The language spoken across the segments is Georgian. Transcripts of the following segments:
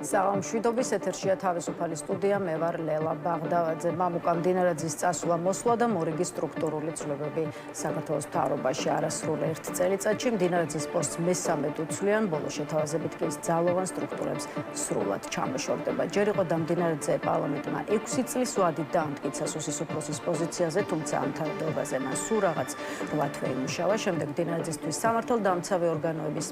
მშვიდობის ეთერშია თავისუფალი სტუდია, მე ვარ ლელა ბაღდავაძე. მამუკა მდინარაძის წასვლა მოსვლა და მორიგი სტრუქტურული ცვლილებები საქართველოს მთავრობაში არასრული ერთ წელიწადში. მდინარაძის პოსტს მე-13 უცვლიან, ბოლო შეთავაზებით კი ის ძალოვან სტრუქტურებს სრულად ჩამოშორდება. ჯერ იყო დამდინარაძე პარლამენტმა 6 წლის ვადით დაამტკიცა სუსის უფროსის პოზიციაზე, თუმცა ამ თანამდებობაზე მან სულ რაღაც 8 თვე იმუშავა. შემდეგ მდინარაძისთვის სამართალდამცავი ორგანოების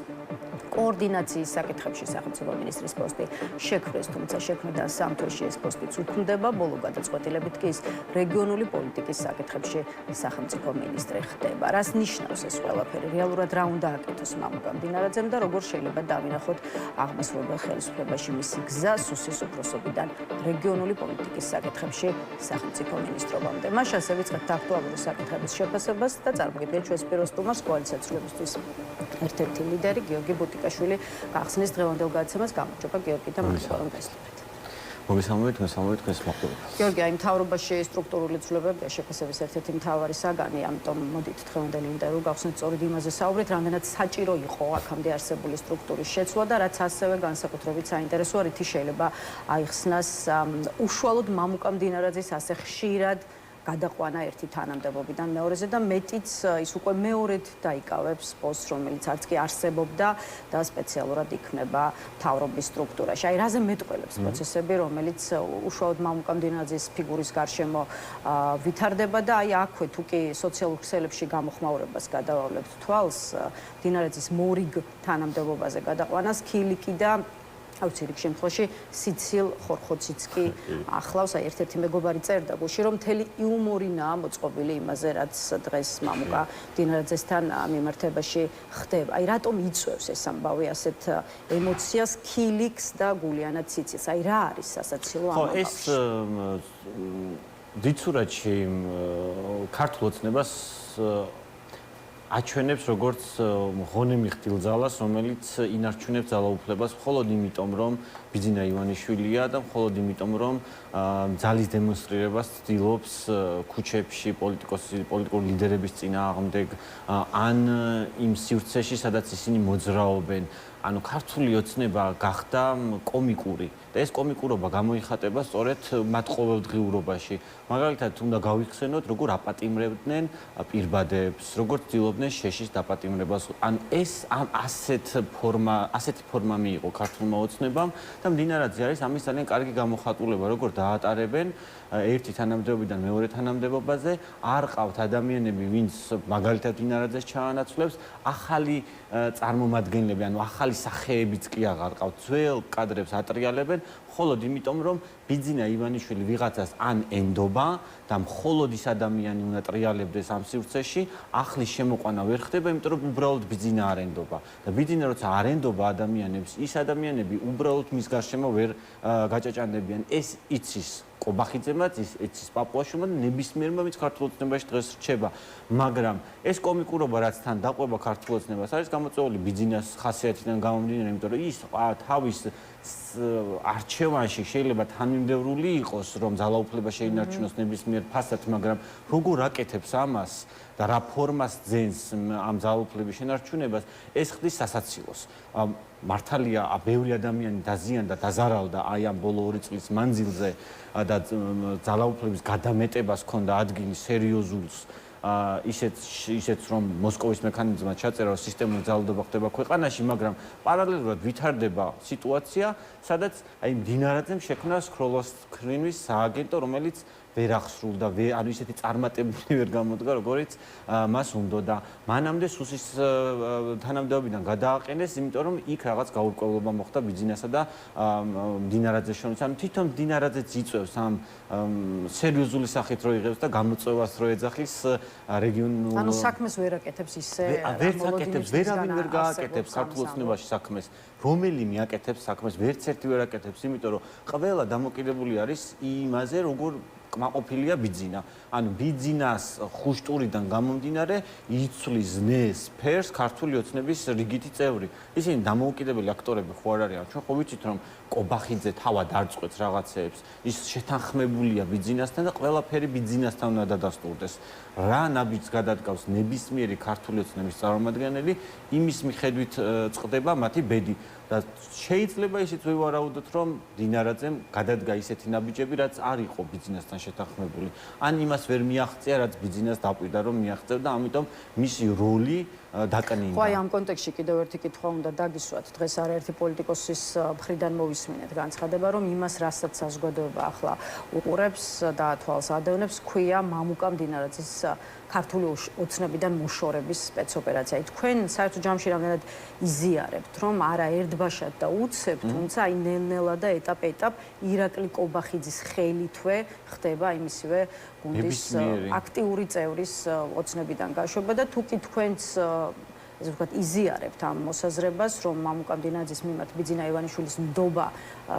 კოორდინაციის საკითხებში სახელმწიფო მინისტრის პოსტი შექმნეს, თუმცა შექმნიდან 3 თვეში ეს პოსტიც უქმდება. ბოლო გადაწყვეტილებით კი ის რეგიონული პოლიტიკის საკითხებში სახელმწიფო მინისტრი ხდება. რას ნიშნავს ეს ყველაფერი? რეალურად რა უნდა აკეთოს მამუკა მდინარაძემ და როგორ შეიძლება დავინახოთ აღმასრულებელ ხელისუფლებაში მისი გზა სუსის უფროსობიდან რეგიონული პოლიტიკის საკითხებში სახელმწიფო მინისტრობამდე. მას ასევე ვიწყებთ აქტუალური საკითხების შეფასებას და წარმოგიდგენთ ჩვენს პირველ სტუმარს კოალიცია ცვლილებისთვის ერთ-ერთი ლიდერი გიორგი ბუტიკაშვილი გახსნის დღევანდელ გადაცემას. გამარჯობა გიორგი და მადლობა რომ გასწრებით. მოგესალმებით მოგესალმებით. გიორგი, აი მთავრობაში სტრუქტურული ცვლილებები და შეფასების ერთ-ერთი მთავარი საგანი, ამიტომ მოდით დღევანდელი ინტერვიუ გავხსნით სწორედ იმაზე საუბრით, რამდენად საჭირო იყო აქამდე არსებული სტრუქტურის შეცვლა და რაც ასევე განსაკუთრებით საინტერესოა, რითი შეიძლება აიხსნას უშუალოდ მამუკა მდინარაძის ასე ხშირად გადაყვანა ერთი თანამდებობიდან მეორეზე და მეტიც ის უკვე მეორედ დაიკავებს პოსტს, რომელიც არც კი არსებობდა და სპეციალურად იქნება მთავრობის სტრუქტურაში. აი რაზე მეტყველებს პროცესები, რომელიც უშუალოდ მამუკა მდინარაძის ფიგურის გარშემო ვითარდება და აი აქვე თუ კი სოციალურ ქსელებში გამოხმაურებას გადავავლებთ თვალს, მდინარაძის მორიგ თანამდებობაზე გადაყვანას ქილიკი და აუცილებლად რიგ შემთხვევაში სიცილ ხორხოციც კი ახლავს. აი ერთ-ერთი მეგობარი წერდა გუში, რომ მთელი იუმორინაა მოწყობილი იმაზე, რაც დღეს მამუკა მდინარაძესთან მიმართებაში ხდება. აი რატომ იწვევს ეს ამბავი ასეთ ემოციას ქილიკს და გულიანად სიცილს? აი რა არის სასაცილო ამ ამბავში? ეს დიცურათში ქართულ ოცნებას აჩვენებს როგორც ღონემი ხდილძალას, რომელიც ინარჩუნებს ძალაუფლებას მხოლოდ იმიტომ, რომ ბიძინა ივანიშვილია და მხოლოდ იმიტომ, რომ ძალის დემონსტრირებას ცდილობს ქუჩებში პოლიტიკური ლიდერების წინააღმდეგ ან იმ სივრცეში, სადაც ისინი მოძრაობენ. ანუ ქართული ოცნება გახდა კომიკური და ეს კომიკურობა გამოიხატება სწორედ მათ ყოველდღიურობაში. მაგალითად, უნდა გავიხსენოთ, როგორ აპატიმრებდნენ პირბადებს, როგორ ცდილობდნენ შეშის დაპატიმრებას. ან ეს ასეთი ფორმა მიიღო ქართულმა ოცნებამ და მდინარაძე არის ამის ძალიან კარგი გამოხატულება, როგორ დაატარებენ ერთი თანამდებობიდან მეორე თანამდებობაზე. არ ყავთ ადამიანები, ვინც მაგალითად მდინარაძეს ჩაანაცვლებს, ახალი წარმომადგენლები, ანუ ახალი სახეებიც კი აღარ ყავთ. ძველ კადრებს ატრიალებენ, მხოლოდ იმიტომ, რომ ბიძინა ივანიშვილი ვიღაცას ან ენდობა და მხოლოდ ის ადამიანი უნდა ტრიალებდეს ამ სივრცეში, ახლის შემოყვანა ვერ ხდება, იმიტომ რომ უბრალოდ ბიძინა არ ენდობა. და ბიძინა როცა არ ენდობა ადამიანებს, ის ადამიანები უბრალოდ მის გარშემო ვერ გაჭაჭანდებიან. ეს იცის კობახიძემაც, იცის პაპუაშვილმა და ნებისმიერმა, ვინც ქართულ ოცნებაში დღეს რჩება. მაგრამ ეს კომიკურობა, რაც თან დაყვება ქართულ ოცნებას, არის გამოწვეული ბიძინას ხასიათიდან გამომდინარე, იმიტომ რომ ის თავის არჩევანში შეიძლება თანმიმდევრული იყოს, რომ ძალაუფლება შეინარჩუნოს ნებისმიერ ფასად, მაგრამ როგორ აკეთებს ამას და რა ფორმას ძენს ამ ძალაუფლების შენარჩუნებას, ეს ხდის სასაცილოს. მართალია, ბევრი ადამიანი დაზიანდა, დაზარალდა აი ამ ბოლო 2 წლის მანძილზე და ძალაუფლების გადამეტებას ჰქონდა ადგილი სერიოზულს. ისეც რომ მოსკოვის მექანიზმად ჩაწერა, რომ სისტემური ძალადობა ხდება ქვეყანაში, მაგრამ პარალელურად ვითარდება სიტუაცია, სადაც აი მდინარაძემ შექმნა სქროლოსკრინვის სააგენტო, რომელიც ვერ ახსრულდა, ანუ ისეთი წარმატებული ვერ გამოდგა, როგორც მას უნდა და მანამდე სუსის თანამდებობიდან გადააყენეს, იმიტომ რომ იქ რაღაც გაურკვევლობა მოხდა ბიძინასა და მდინარაძეს შორის. ანუ თვითონ მდინარაძეც იწვევს ამ სერიოზული სახით რო იღებს და გამოწვევას რო ეძახის რეგიონულ. ანუ საქმეს ვერ აკეთებს ისე, ვერც აკეთებს, ვერავინ ვერ გააკეთებს ქართულ ოცნებაში საქმეს. რომელიმე აკეთებს საქმეს, ვერც ერთი ვერ აკეთებს, იმიტომ რომ ყველა დამოკიდებული არის იმაზე, როგორ კმაყოფილია ბიძინა. ანუ ბიძინას ხუშტურიდან გამომდინარე იცვლის ზნეს ფერს ქართული ოცნების რიგითი წევრი. ისინი დამოუკიდებელი აქტორები ხო არ არიან. ჩვენ ხო ვიცით რომ კობახიძე თავად არ წყვეტს რაღაცეებს. ის შეთანხმებულია ბიძინასთან და ყველაფერი ბიძინასთან უნდა დადასტურდეს. რა ნაბიჯს გადადგავს ნებისმიერი ქართული ოცნების წარმომადგენელი, იმის მიხედვით წყდება მათი ბედი. და შეიძლება ისიც ვივარაუდოთ, რომ დინარაძემ გადადგა ისეთი ნაბიჯები, რაც არ იყო ბიძინასთან შეთანხმებული. ან იმას ვერ მიაღწია, რაც ბიძინას დაკვირდა, რომ მიაღწევდა, ამიტომ მისი როლი დაკნინდა. ხო, აი ამ კონტექსტში კიდევ ერთი კითხვა უნდა დაგისვათ. დღეს არაერთი პოლიტიკოსის მხრიდან მოვისმინეთ განცხადება, რომ იმას, რასაც საზოგადოება ახლა უყურებს და თვალს ადევნებს, ქვია მამუკამ დინარაძის ქართული ოცნებიდან მოშორების სპეცოპერაცია. თქვენ საერთო ჯამში რამდენად იზიარებთ, რომ არა ერთბაშად და უცებ, თუმცა აი ნელ-ნელა და ეტაპ-ეტაპ ირაკლი კობახიძის ხელითვე ხდება იმისივე გუნდის აქტიური წევრის ოცნებიდან გაშვება და თუ კი თქვენც ესე ვთქვათ, იზიარებთ ამ მოსაზრებას, რომ მამუკამ დინარაძის მიმართ ბიძინა ივანიშვილის ნდობა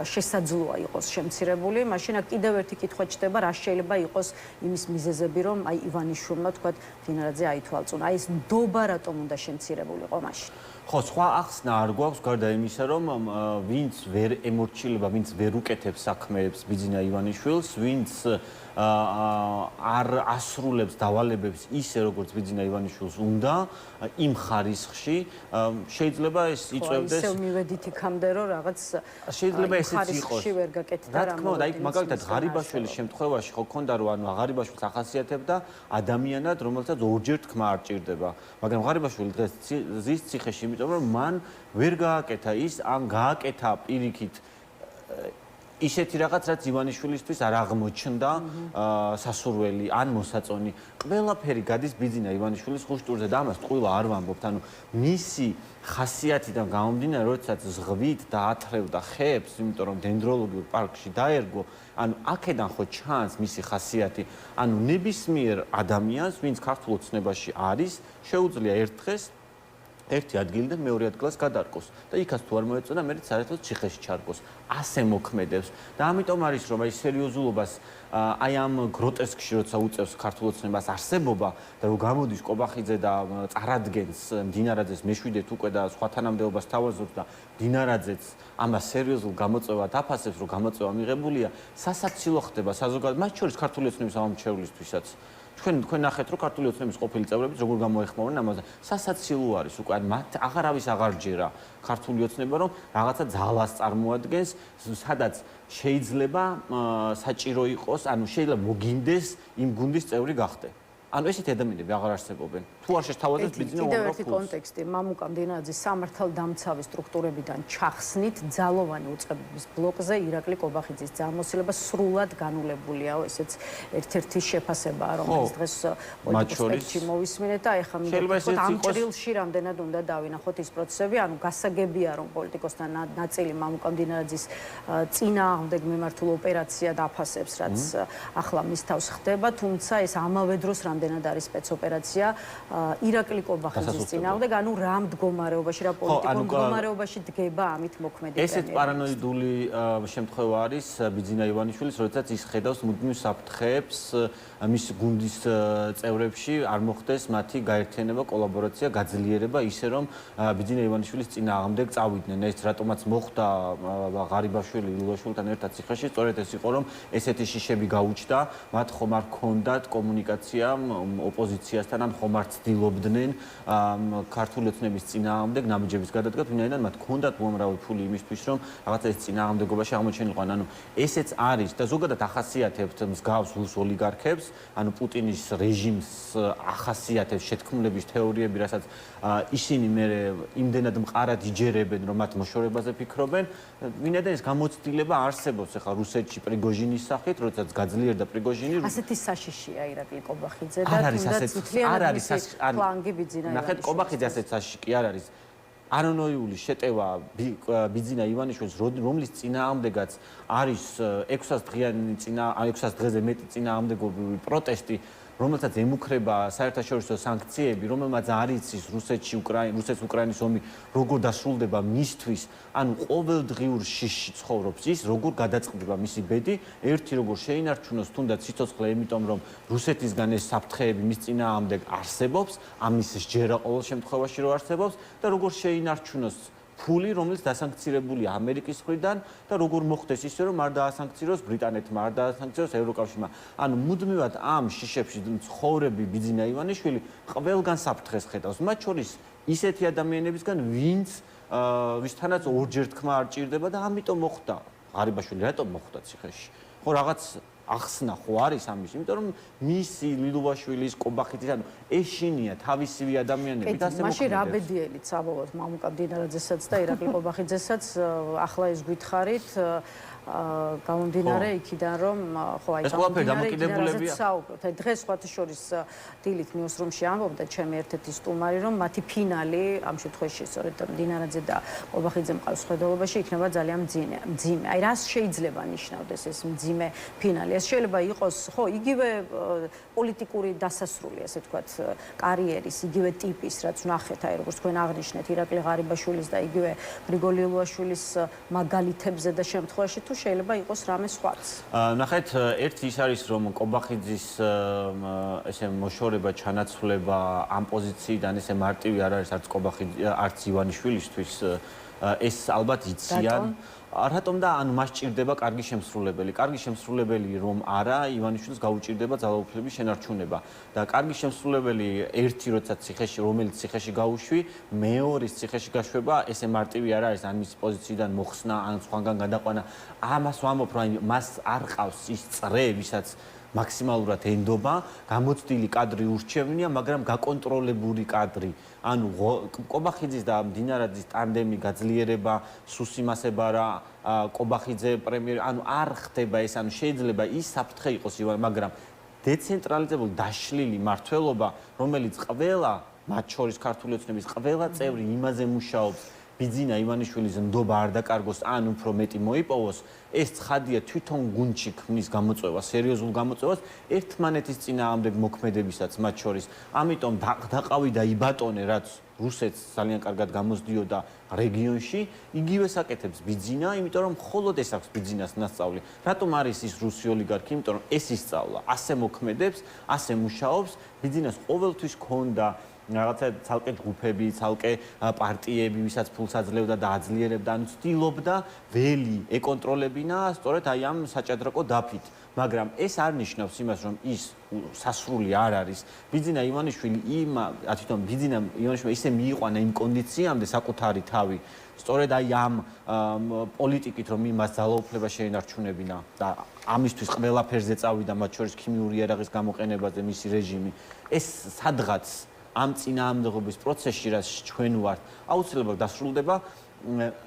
შესაძლოა იყოს შემცირებული, მაშინ კიდევ ერთი კითხვა ჩდება, რა შეიძლება იყოს იმის მიზეზები, რომ აი ივანიშვილმა ვთქვათ, დინარაძე აითვალწუნა. აი ეს ნდობა რატომ უნდა შემცირებულიყო მაშინ? ხო, სხვა ახსნა არ გვაქვს გარდა იმისა, რომ ვინც ვერ ემორჩილება, ვინც ვერ უკეთებს საქმეებს ბიძინა ივანიშვილს, ვინც არ ასრულებს დავალებებს ისე, როგორც ბიძინა ივანიშვილს უნდა, იმ ხარისხში შეიძლება ეს იწევდეს. ისევ მივედით იქამდე, რომ რაღაც შეიძლება ესეც იყოს. ვერ გაკეთდა რა თქმა უნდა, აი მაგალითად ღარიბაშვილის შემთხვევაში ხო ქონდა რომ ანუ ღარიბაშვილს ახასიათებდა ადამიანად, რომელსაც ორჯერ თქმა არ ჭირდება. მაგრამ ღარიბაშვილი დღეს ზის ციხეში, იმიტომ რომ მან ვერ გააკეთა ის, ან გააკეთა პირიქით ისეთი რაღაც, რაც ივანიშვილისთვის არ აღმოჩნდა სასურველი ან მოსაწონი. ყველაფერი გადის ბიძინა ივანიშვილის ხუშტურზე და ამას ტყუილა არ ვამბობთ. ანუ მისი ხასიათიდან გამომდინარე, როდესაც ზღვით დაათრევდა ხეებს, იმიტომ რომ დენდროლოგიურ პარკში დაერგო, ანუ აქედან ხო ჩანს მისი ხასიათი. ანუ ნებისმიერ ადამიანს, ვინც ქართულ ოცნებაში არის, შეუძლია ერთ დღეს ერთი ადგილიდან მეორე ადგილას გადარკოს და იქაც თუ არ მოეწონა, მე საერთოდ ციხეში ჩარკოს. ასე მოქმედებს და ამიტომ არის რომ აი სერიოზულობას აი ამ გროტესკში როცა უწევს ქართულ ოცნებას არსებობა და რომ გამოდის კობახიძე და წარადგენს დინარაძეს მეშვიდეთ უკვე და სხვა თანამდებობას თავაზობს და დინარაძეც ამას სერიოზულ გამოწვევად აფასებს, რომ გამოწვევა მიღებულია, სასაცილო ხდება საზოგადოება, მათ შორის ქართული ოცნების ამომრჩევლისთვისაც. თქვენ ნახეთ რომ ქართული ოცნების ყოფილი წევრებიც როგორ გამოეხმაურნენ ამაზე. სასაცილო არის უკვე მათ აღარავის აღარ ჯერა ქართული ოცნება რომ რაღაცა ძალას წარმოადგენს, სადაც შეიძლება საჭირო იყოს, ანუ შეიძლება მოგინდეს იმ გუნდის წევრი გახდე. ანუ ესეთი ადამიანები აღარ არსებობენ. თუ არ შეთავაზებს ბიძინა უამრავ კიდევ ერთი კონტექსტი, მამუკამ დინარაძის სამართალდამცავი სტრუქტურებიდან ჩახსნით ძალოვანი უწყებების ბლოკზე ირაკლი კობახიძის ძალმოსილება სრულად განულებულია. ესეც ერთ-ერთი შეფასებაა, რომელიც დღეს პოლიტიკოსებში მოვისმინეთ და ეხლა მინდა ამ ჭრილში რამდენად უნდა დავინახოთ ის პროცესები, ანუ გასაგებია, რომ პოლიტიკოსთან ნაწილი მამუკამ დინარაძის წინააღმდეგ მიმართულ ოპერაცია დაფასებს, რაც ახლა მის თავს ხდება, თუმცა ეს ამავე დროს რამდენად არის სპეცოპერაცია ირაკლი კობახიძის წინააღმდეგ, ანუ რა მდგომარეობაში, რა პოლიტიკურ მდგომარეობაში დგება ამით მოქმედი პრემიერი. ესეც პარანოიდული შემთხვევა არის ბიძინა ივანიშვილის, როდესაც ის ხედავს მუდმივ საფრთხეებს მის გუნდის წევრებში, არ მოხდეს მათი გაერთიანება, კოლაბორაცია, გაძლიერება, ისე რომ ბიძინა ივანიშვილის წინააღმდეგ წავიდნენ. ეს რატომაც მოხდა ღარიბაშვილი ილუაშვილთან ერთად ციხეში, სწორედ ეს იყო, რომ ესეთი შიშები გაუჩნდა, მათ ხომ არ ჰქონდათ კომუნიკაცია ოპოზიციასთან, ან ხომ არ ცდილობდნენ ქართული ოცნების წინააღმდეგ ნაბიჯების გადადგათ, ვინაიდან მათ ჰქონდათ უამრავი ფული იმისთვის, რომ რაღაცა ეს წინააღმდეგობაში აღმოჩენილიყო. ანუ ესეც არის და ზოგადად ახასიათებთ მსგავს რუს ოლიგარქებს, ანუ პუტინის რეჟიმს ახასიათებს შეთქმულების თეორიები, რასაც ისინი მე იმდენად მყარად იჯერებენ, რომ მათ მოშორებაზე ფიქრობენ, ვინაიდან ეს გამოცდილება არსებობს ახლა რუსეთში პრიგოჟინის სახით, როდესაც გაძლიერდა პრიგოჟინი. ასეთი საშიშია ირაკლი კობახიძე და თუნდაც მთლიანად მისი ფლანგი ბიძინა ივანიშვილის. ნახეთ, კობახიძე ასეთ საშიში კი არ არის. არანოიული შეტევა ბიძინა ივანიშვილის, რომლის წინააღმდეგაც არის 600 დღეზე მეტი წინააღმდეგობრივი პროტესტი, რომელსაც ემუქრება საერთაშორისო სანქციები, რომელმაც არ იცის რუსეთს უკრაინის ომი როგორ დასრულდება მისთვის, ანუ ყოველდღიურ შიშში ცხოვრობს ის, როგორ გადაწყდება მისი ბედი, ერთი როგორ შეინარჩუნოს თუნდაც სიცოცხლე, იმიტომ რომ რუსეთისგან ეს საფრთხეები მის წინააღმდეგ არსებობს, ამის ჯერა ყოველ შემთხვევაში რო არსებობს და როგორ შეინარჩუნოს ფული, რომელიც დასანქცირებულია ამერიკის მხრიდან და როგორ მოხდეს ისე, რომ არ დაასანქციროს ბრიტანეთმა, არ დაასანქციროს ევროკავშირმა. ანუ მუდმივად ამ შიშებში ცხოვრები ბიძინა ივანიშვილი ყველგან საფრთხეს ხედავს, მათ შორის ისეთი ადამიანებისგან, ვინც ვისთანაც ორჯერ თქმა არ ჭირდება და ამიტომ მოხვდა ღარიბაშვილი რატომ მოხვდა ციხეში ხო რაღაც ახსნა ხო არის ამის იმიტომ რომ მისი ლილუაშვილის კობახიძის ანუ ეშინია თავისივე ადამიანები და ასე მოხდა მაშინ რაბედიელიც საბოლოოდ მამუკა მდინარაძესაც და ირაკლი კობახიძესაც ახლა ეს გითხარით გამომდინარე იქიდან რომ ხო აი გამომდინარე საუბრობთ აი დღეს სხვათა შორის დილით ნიუსრუმში ამბობდა ჩემი ერთ-ერთი სტუმარი რომ მათი ფინალი ამ შემთხვევაში სწორედ მდინარაძე და კობახიძე მყავს ხედელობაში იქნება ძალიან მძიმე აი რას შეიძლება ნიშნავდეს ეს მძიმე ფინალი ეს შეიძლება იყოს ხო იგივე პოლიტიკური დასასრული ასე ვთქვათ კარიერის იგივე ტიპის რაც ვნახეთ აი როგორც თქვენ აღნიშნეთ ირაკლი ღარიბაშვილის და იგივე გრიგოლ ლილუაშვილის მაგალითებზე და შემთხვევაში თუ შეიძლება იყოს რამე სხვაც. ნახეთ, ერთი ის არის რომ კობახიძის ესე მოშორება, ჩანაცვლება ამ პოზიციიდან ესე მარტივი არ არის არც კობახიძე, არც ივანიშვილისთვის ეს ალბათ იციან. რატომ და ანუ მას ჭირდება კარგი შემსრულებელი. კარგი შემსრულებელი რომ არა, ივანიშვილს გაუჭირდება ძალაუფლების შენარჩუნება. და კარგი შემსრულებელი ერთი როდესაც ციხეში, რომელიც ციხეში გაუშვი, მეორის ციხეში გაშვება, ესე მარტივი არ არის, ან მის პოზიციიდან მოხსნა, ან სხვაგან გადაყვანა. ამას ვამბობ, რომ მას არ ყავს ის წრე, ვისაც მაქსიმალურად ენდობა, გამოცდილი კადრი ურჩევნია, მაგრამ გაკონტროლებული კადრი. ანუ კობახიძის და მდინარაძის ტანდემი გაძლიერება, სუსიმასება რა, კობახიძე პრემიერი, ანუ არ ხდება ეს, ანუ შეიძლება ის საფრთხე იყოს, მაგრამ დეცენტრალიზებული დაშლილი მმართველობა, რომელიც ყველა, მათ შორის ქართული ოცნების ყველა წევრი იმაზე მუშაობს, ბიძინა ივანიშვილის ნდობა არ დაკარგოს, ან უფრო მეტი მოიპოვოს, ეს ცხადია თვითონ გუნდში ქმნის გამოწვევას, სერიოზულ გამოწვევას ერთმანეთის წინააღმდეგ მოქმედებისაც მათ შორის. ამიტომ დაყავი და იბატონე, რაც რუსეთს ძალიან კარგად გამოსდიოდა რეგიონში, იგივე საკეთებს ბიძინა, იმიტომ რომ მხოლოდ ეს აქვს ბიძინას ნასწავლი. რატომ არის ის რუსი ოლიგარქი? იმიტომ რომ ეს ისწავლა, ასე მოქმედებს, ასე მუშაობს, ბიძინას ყოველთვის ჰქონდა რაღაცა ცალკე ჯგუფები, ცალკე პარტიები, ვისაც ფულს აძლევდა და აძლიერებდა, ანუ ცდილობდა ველი ეკონტროლებინა სწორედ აი ამ საჭადრაკო დაფით. მაგრამ ეს არ ნიშნავს იმას, რომ ის სასრული არ არის. ბიძინა ივანიშვილი თვითონ ბიძინა ივანიშვილი ისე მიიყვანა იმ კონდიციამდე საკუთარი თავი, სწორედ აი ამ პოლიტიკით, რომ იმას ძალაუფლება შეენარჩუნებინა და ამისთვის ყველაფერზე წავიდა, მათ შორის ქიმიური იარაღის გამოყენებაზე მისი რეჟიმი. ეს სადღაც ამ წინააღმდეგობის პროცესში, რაც ჩვენ ვართ, აუცილებლად დასრულდება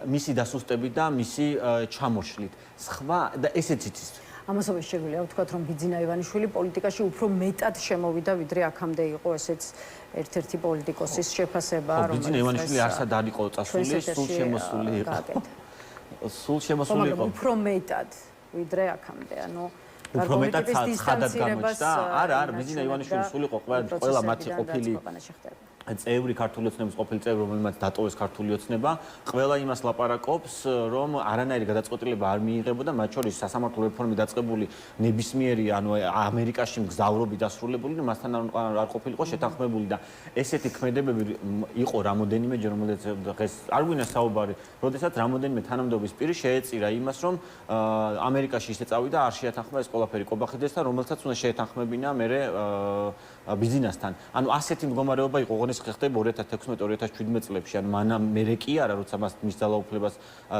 მისი დასუსტებით და მისი ჩამოშლით. სხვა და ესეც იცის. ამასობაში შეგვიძლია ვთქვათ, რომ ბიძინა ივანიშვილი პოლიტიკაში უფრო მეტად შემოვიდა, ვიდრე აქამდე იყო ესეც ერთ-ერთი პოლიტიკოსის შეფასება, რომელიც ბიძინა ივანიშვილი არსად არ იყო წასული, სულ შემოსული იყო. სულ შემოსული იყო. უფრო მეტად, ვიდრე აქამდე, ანუ უფრო მეტად ცხადად გამოჩნდა. არა, ბიძინა ივანიშვილი სულ იყო ყველა მათი ყოფილი წევრი ქართული ოცნების ყოფილი წევრი, რომელმაც დატოვეს ქართული ოცნება, ყველა იმას ლაპარაკობს, რომ არანაირი გადაწყვეტილება არ მიიღებოდა, მათ შორის სასამართლო რეფორმი დაწყებული ნებისმიერი, ანუ ამერიკაში მგზავრობი დასრულებული, მასთან არ ყოფილიყო შეთანხმებული და ესეთი ქმედებები იყო რამოდენიმე ჯერ, რომელიც დღეს არ გვინდა საუბარი, როდესაც რამოდენიმე თანამდებობის პირი შეეწირა იმას, რომ ამერიკაში ისე წავიდა, არ შეეთანხმა ეს ყველაფერი კობახიძესთან, რომელსაც უნდა შეეთანხმებინა მერე ბიძინასთან. ანუ ასეთი მდგომარეობა იყო, ოღონდ ეს ხდება 2016-2017 წლებში, ანუ მანამ მერე კი არა, როცა მის ძალაუფლებას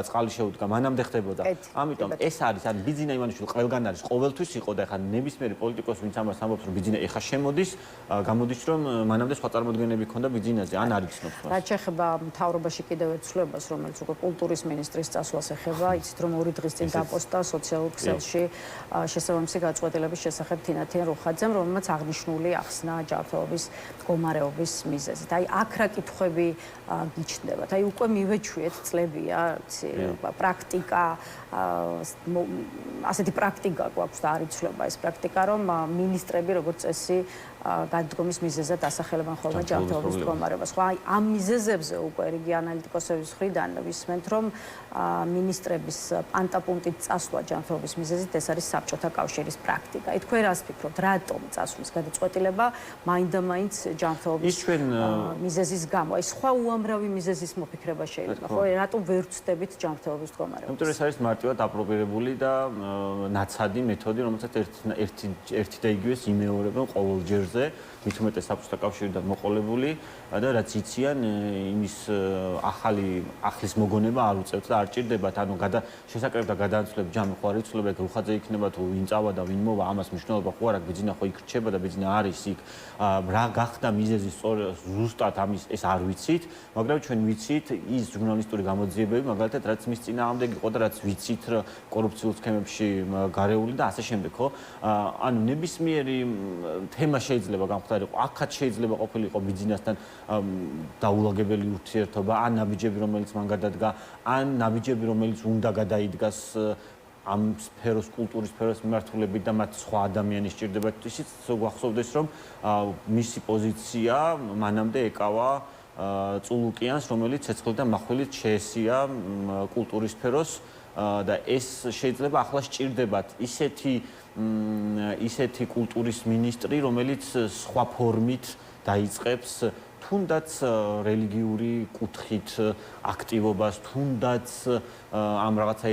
წყალი შეუდგა, მანამდე ხდებოდა. ამიტომ ეს არის, ანუ ბიძინა ივანიშვილი ყველგან არის, ყოველთვის იყო და ეხლა ნებისმიერი პოლიტიკოსი, ვინც ამას ამბობს, რომ ბიძინა ეხლა შემოდის, გამოდის, რომ მანამდე სხვა წარმოდგენები ჰქონდა ბიძინაზე, ან არ იცნობს მას. რაც შეეხება მთავრობაში კიდევ ერთ ცვლილებას, რომელიც უკვე კულტურის მინისტრის წასვლას ეხება, იცით რომ 2 დღის წინ დაპოსტა სოციალურ ქსელში შესაბამისი გაწყვეტილების შესახებ თინათინ რუხაძემ, რომელმაც აღნიშნული ახსნა ჯანმრთელობის მდგომარეობის მიზეზით. აი აქ რა კითხვები გიჩნდებათ? აი უკვე მივეჩვიეთ წლებია, პრაქტიკა, ასეთი პრაქტიკა გვაქვს და არ იცვლება ეს პრაქტიკა, რომ მინისტრები როგორც წესი გადადგომის მიზეზად ასახელებენ ხოლმე ჯანმრთელობის მდგომარეობას. ხო, აი ამ მიზეზებზე უკვე რიგი ანალიტიკოსების მხრიდან ვისმენთ, რომ მინისტრების პანტაპუნქტით წასვლა ჯანმრთელობის მიზეზით ეს არის საბჭოთა კავშირის პრაქტიკა. თქვენ რას ფიქრობთ, რატომ წასვლის გადაწყვეტილება მაინდა-მაინც ჯანმრთელობის ის ჩვენ მიზეზის გამო. აი სხვა უამრავი მიზეზის მოფიქრება შეიძლება, ხო? რატომ ვერ ვწდებით ჯანმრთელობის მდგომარეობას? იმიტომ ეს არის მარტივად აპრობირებული და ნაცადი მეთოდი, რომელსაც ერთი და იგივეს იმეორებენ ყოველ ჯერზე, მით უმეტეს საბჭოთა კავშირიდან მოყოლებული და რაც იციან იმის ახლის მოგონება არ უწევთ და არ ჭირდებათ, ანუ შესაკრებ და გადააცვლებ ჯამი ხო არ იცვლება, გულხაძე იქნება თუ ვინ წავა და ვინ მოვა, ამას მნიშვნელობა ხო არ აქვს, ბიძინა ხო იქ რჩება და ბიძინა არის იქ. რა გახდა მიზეზი ზუსტად ამის ეს არ ვიცით, მაგრამ ჩვენ ვიცით ის ჟურნალისტური გამოძიებები, მაგალითად, რაც მის წინააღმდეგ იყო და რაც ვიცით კორუფციულ სქემებში გარეული და ასე შემდეგ, ხო? ანუ ნებისმიერი თემა შეიძლება გამختارიყო, აქაც შეიძლება ყოფილიყო ბიძინასთან დაულაგებელი ურთიერთობა, ან ნაბიჯები, რომელიც მან გადადგა, ან ნაბიჯები, რომელიც უნდა გადაიდგას ამ სფეროს, კულტურის სფეროს მიმართულებით და მათ სხვა ადამიანი სჭირდება. ისიც გვახსოვდეს, რომ მისი პოზიცია მანამდე ეკავა წულუკიანს, რომელიც ცეცხლით და מחვილით შეესია კულტურის სფეროს და ეს შეიძლება ახლა სჭირდებათ ისეთი კულტურის მინისტრი, რომელიც სხვა ფორმით დაიწყებს თუნდაც რელიგიური კუთხით აქტივობას, თუნდაც ამ რაღაცა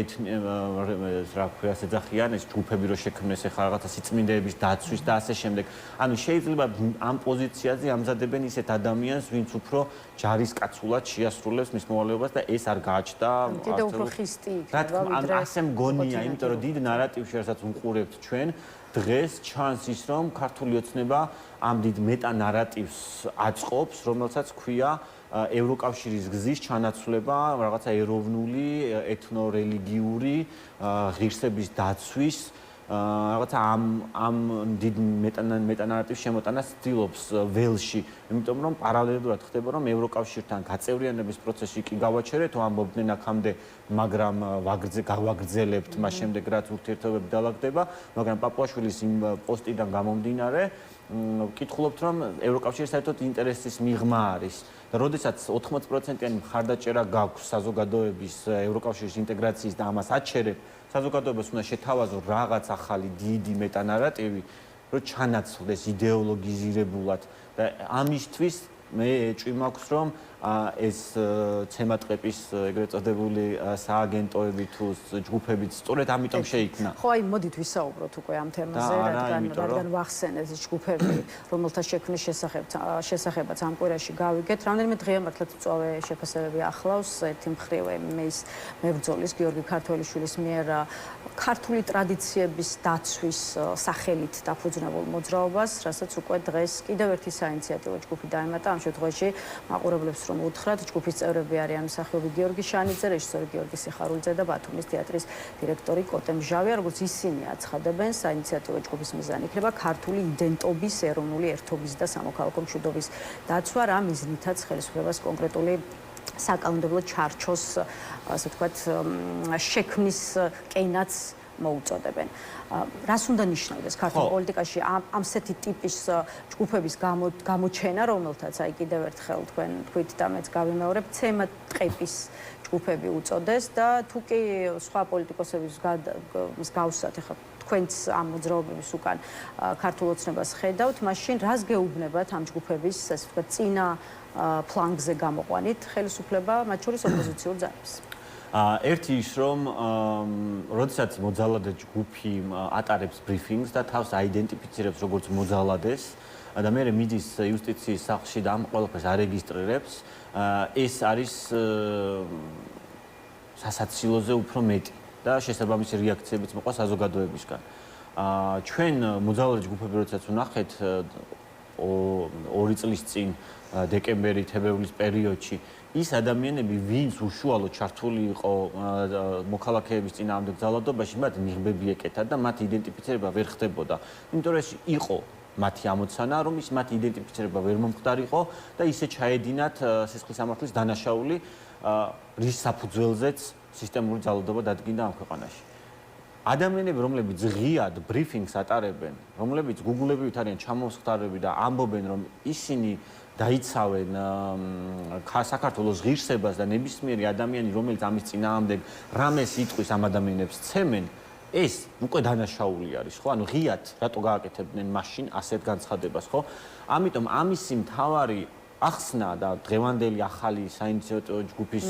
რა ქვია ეძახიან ეს ჯგუფები რო შექმნეს ახლა რაღაცა სიწმინდეების დაცვის და ასე შემდეგ. ანუ შეიძლება ამ პოზიციაზე ამზადებენ ისეთ ადამიანს, ვინც უფრო ჯარისკაცულად შეასრულებს მის მოვალეობას და ეს არ გააჩნდა კიდევ უფრო ხისტი იქნება ვიდრე ასე მგონია, იმიტომ რომ დიდ ნარატივში რასაც ვუყურებთ ჩვენ დღეს ჩანს ის რომ ქართული ოცნება ამ დიდ მეტანარატივს აწყობს, რომელსაც ქვია ევროკავშირის გზის ჩანაცვლება, რაღაცა ეროვნული, ეთნორელიგიური ღირსების დაცვის რაღაცა ამ დიდ მეტანარატივს შემოტანას ცდილობს ველში, იმიტომ რომ პარალელურად ხდება რომ ევროკავშირთან გაწევრიანების პროცესი კი გავაჩერეთ, ამბობდნენ აქამდე, მაგრამ გავაგრძელებთ მას შემდეგ რაც ურთიერთობები დალაგდება, მაგრამ პაპუაშვილის იმ პოსტიდან გამომდინარე ვკითხულობთ რომ ევროკავშირის საერთოდ ინტერესის მიღმა არის და როდესაც 80%-იანი მხარდაჭერა გაქვს საზოგადოების ევროკავშირის ინტეგრაციის და ამას აჩერებ საზოგადოებას უნდა შეთავაზო რაღაც ახალი დიდი მეტანარატივი, რომ ჩანაცვლდეს იდეოლოგიზირებულად და ამისთვის მე ეჭვი მაქვს რომ ეს ცემატყეპის ეგრეთ წოდებული სააგენტოები თუ ჯგუფებიც სწორედ ამიტომ შეიქმნა. ხო, აი მოდით ვისაუბროთ უკვე ამ თემაზე, რადგან ვახსენეთ ჯგუფები, რომელთა შექმნის შესახებაც ამ კვირაში გავიგეთ. რამდენიმე დღეა მართლაც წვავე შეფასებები ახლავს. ერთი მხრივ მის მებრძოლის გიორგი ქართველიშვილის მიერ ქართული ტრადიციების დაცვის სახელით დაფუძნებულ მოძრაობას, რასაც უკვე დღეს კიდევ ერთი საინიციატივო ჯგუფი დაემატა. ამ შემთხვევაში მაყურებლებს რომ უთხრათ, ჯგუფის წევრები არიან მსახიობი გიორგი შანიძე, რეჟისორი გიორგი სიხარულიძე და ბათუმის თეატრის დირექტორი კოტე მჟავია. როგორც ისინი აცხადებენ, საინიციატივო ჯგუფის მიზანი იქნება ქართული იდენტობის, ეროვნული ერთობის და სამოქალაქო მშვიდობის დაცვა, რა მიზნითაც ხელისუფლებას კონკრეტული საკანონმდებლო ჩარჩოს, ასე ვთქვათ, შექმნის კენაც მოუწოდებენ. რას უნდა ნიშნავდეს ქართულ პოლიტიკაში ამსეთი ტიპის ჯგუფების გამოჩენა, რომელთაც აი კიდევ ერთხელ თქვენ თქვით და მეც გავიმეორებ, ცემატყეპის ჯგუფები უწოდეს და თუ კი სხვა პოლიტიკოსების მსგავსად ახლა თქვენც ამ მოძრაობების უკან ქართულ ოცნებას ხედავთ, მაშინ რას გეუბნებათ ამ ჯგუფების, ასე ვთქვათ, წინა ფლანგზე გამოყვანით ხელისუფლება, მათ შორის ოპოზიციურ ძალებს? ერთი ის რომ როდესაც მოძალადე ჯგუფი ატარებს ბრიფინგს და თავს აიდენტიფიცირებს როგორც მოძალადეს და მე მიდის იუსტიციის სახლში და ამ ყველაფერს არეგისტრირებს, ეს არის სასაცილოზე უფრო მეტი და შესაბამისი რეაქციებიც მოყვა საზოგადოებისგან. ჩვენ მოძალადე ჯგუფები როდესაც ვნახეთ 2 წლის წინ დეკემბერი-თებერვლის პერიოდში ის ადამიანები, ვინც უშუალოდ ჩართული იყო მოქალაქეების წინააღმდეგ ძალადობაში, მათ ნიღბები ეკეთა და მათ იდენტიფიცირება ვერ ხდებოდა. იმიტომ რომ ეს იყო მათი ამოცანა, რომ ის მათი იდენტიფიცირება ვერ მომხდარიყო და ისე ჩაედინათ სისხლის სამართლის დანაშაული, რის საფუძველზეც სისტემური ძალადობა დადგინდა ამ ქვეყანაში. ადამიანები, რომლებიც ღიად ბრიფინგს ატარებენ, რომლებიც გუგლებით არიან ჩამოსხდარები და ამბობენ, რომ ისინი დაიცავენ საქართველოს ღირსებას და ნებისმიერი ადამიანი, რომელიც ამის წინააღმდეგ რამეს იტყვის ამ ადამიანებს ცემენ, ეს უკვე დანაშაული არის, ხო? ანუ ღიად რატო გააკეთებდნენ მაშინ ასეთ განცხადებას, ხო? ამიტომ ამისი მთავარი ახსნა და დღევანდელი ახალი საინიციატივო ჯგუფის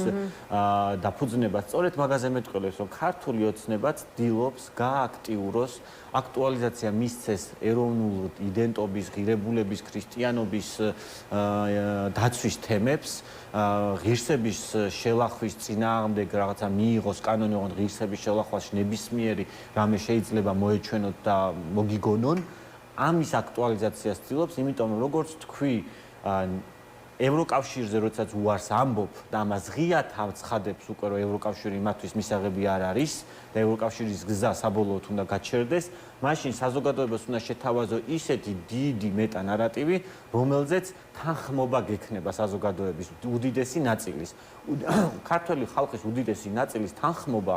დაფუძნება სწორედ მაგაზე მეტყველებს, რომ ქართული ოცნება ცდილობს გააქტიუროს აქტუალიზაცია მისცეს ეროვნულ იდენტობის, ღირებულების, ქრისტიანობის დაცვის თემებს, ღირსების შელახვის წინააღმდეგ რაღაცა მიიღოს კანონი, ოღონდ ღირსების შელახვაში ნებისმიერი რამე შეიძლება მოეჩვენოთ და მოგიგონონ. ამის აქტუალიზაციას ცდილობს, იმიტომ რომ როგორც თქვი, ევროკავშირზე როდესაც უარს ამბობ და ამას ღიად აცხადებს უკვე რომ ევროკავშირი მათთვის მისაღები არ არის და ევროკავშირის გზა საბოლოოდ უნდა გაჩერდეს, მაშინ საზოგადოებას უნდა შეთავაზო ისეთი დიდი მეტა ნარატივი, რომელზეც თანხმობა გექნება საზოგადოების უდიდესი ნაწილის. ქართველი ხალხის უდიდესი ნაწილის თანხმობა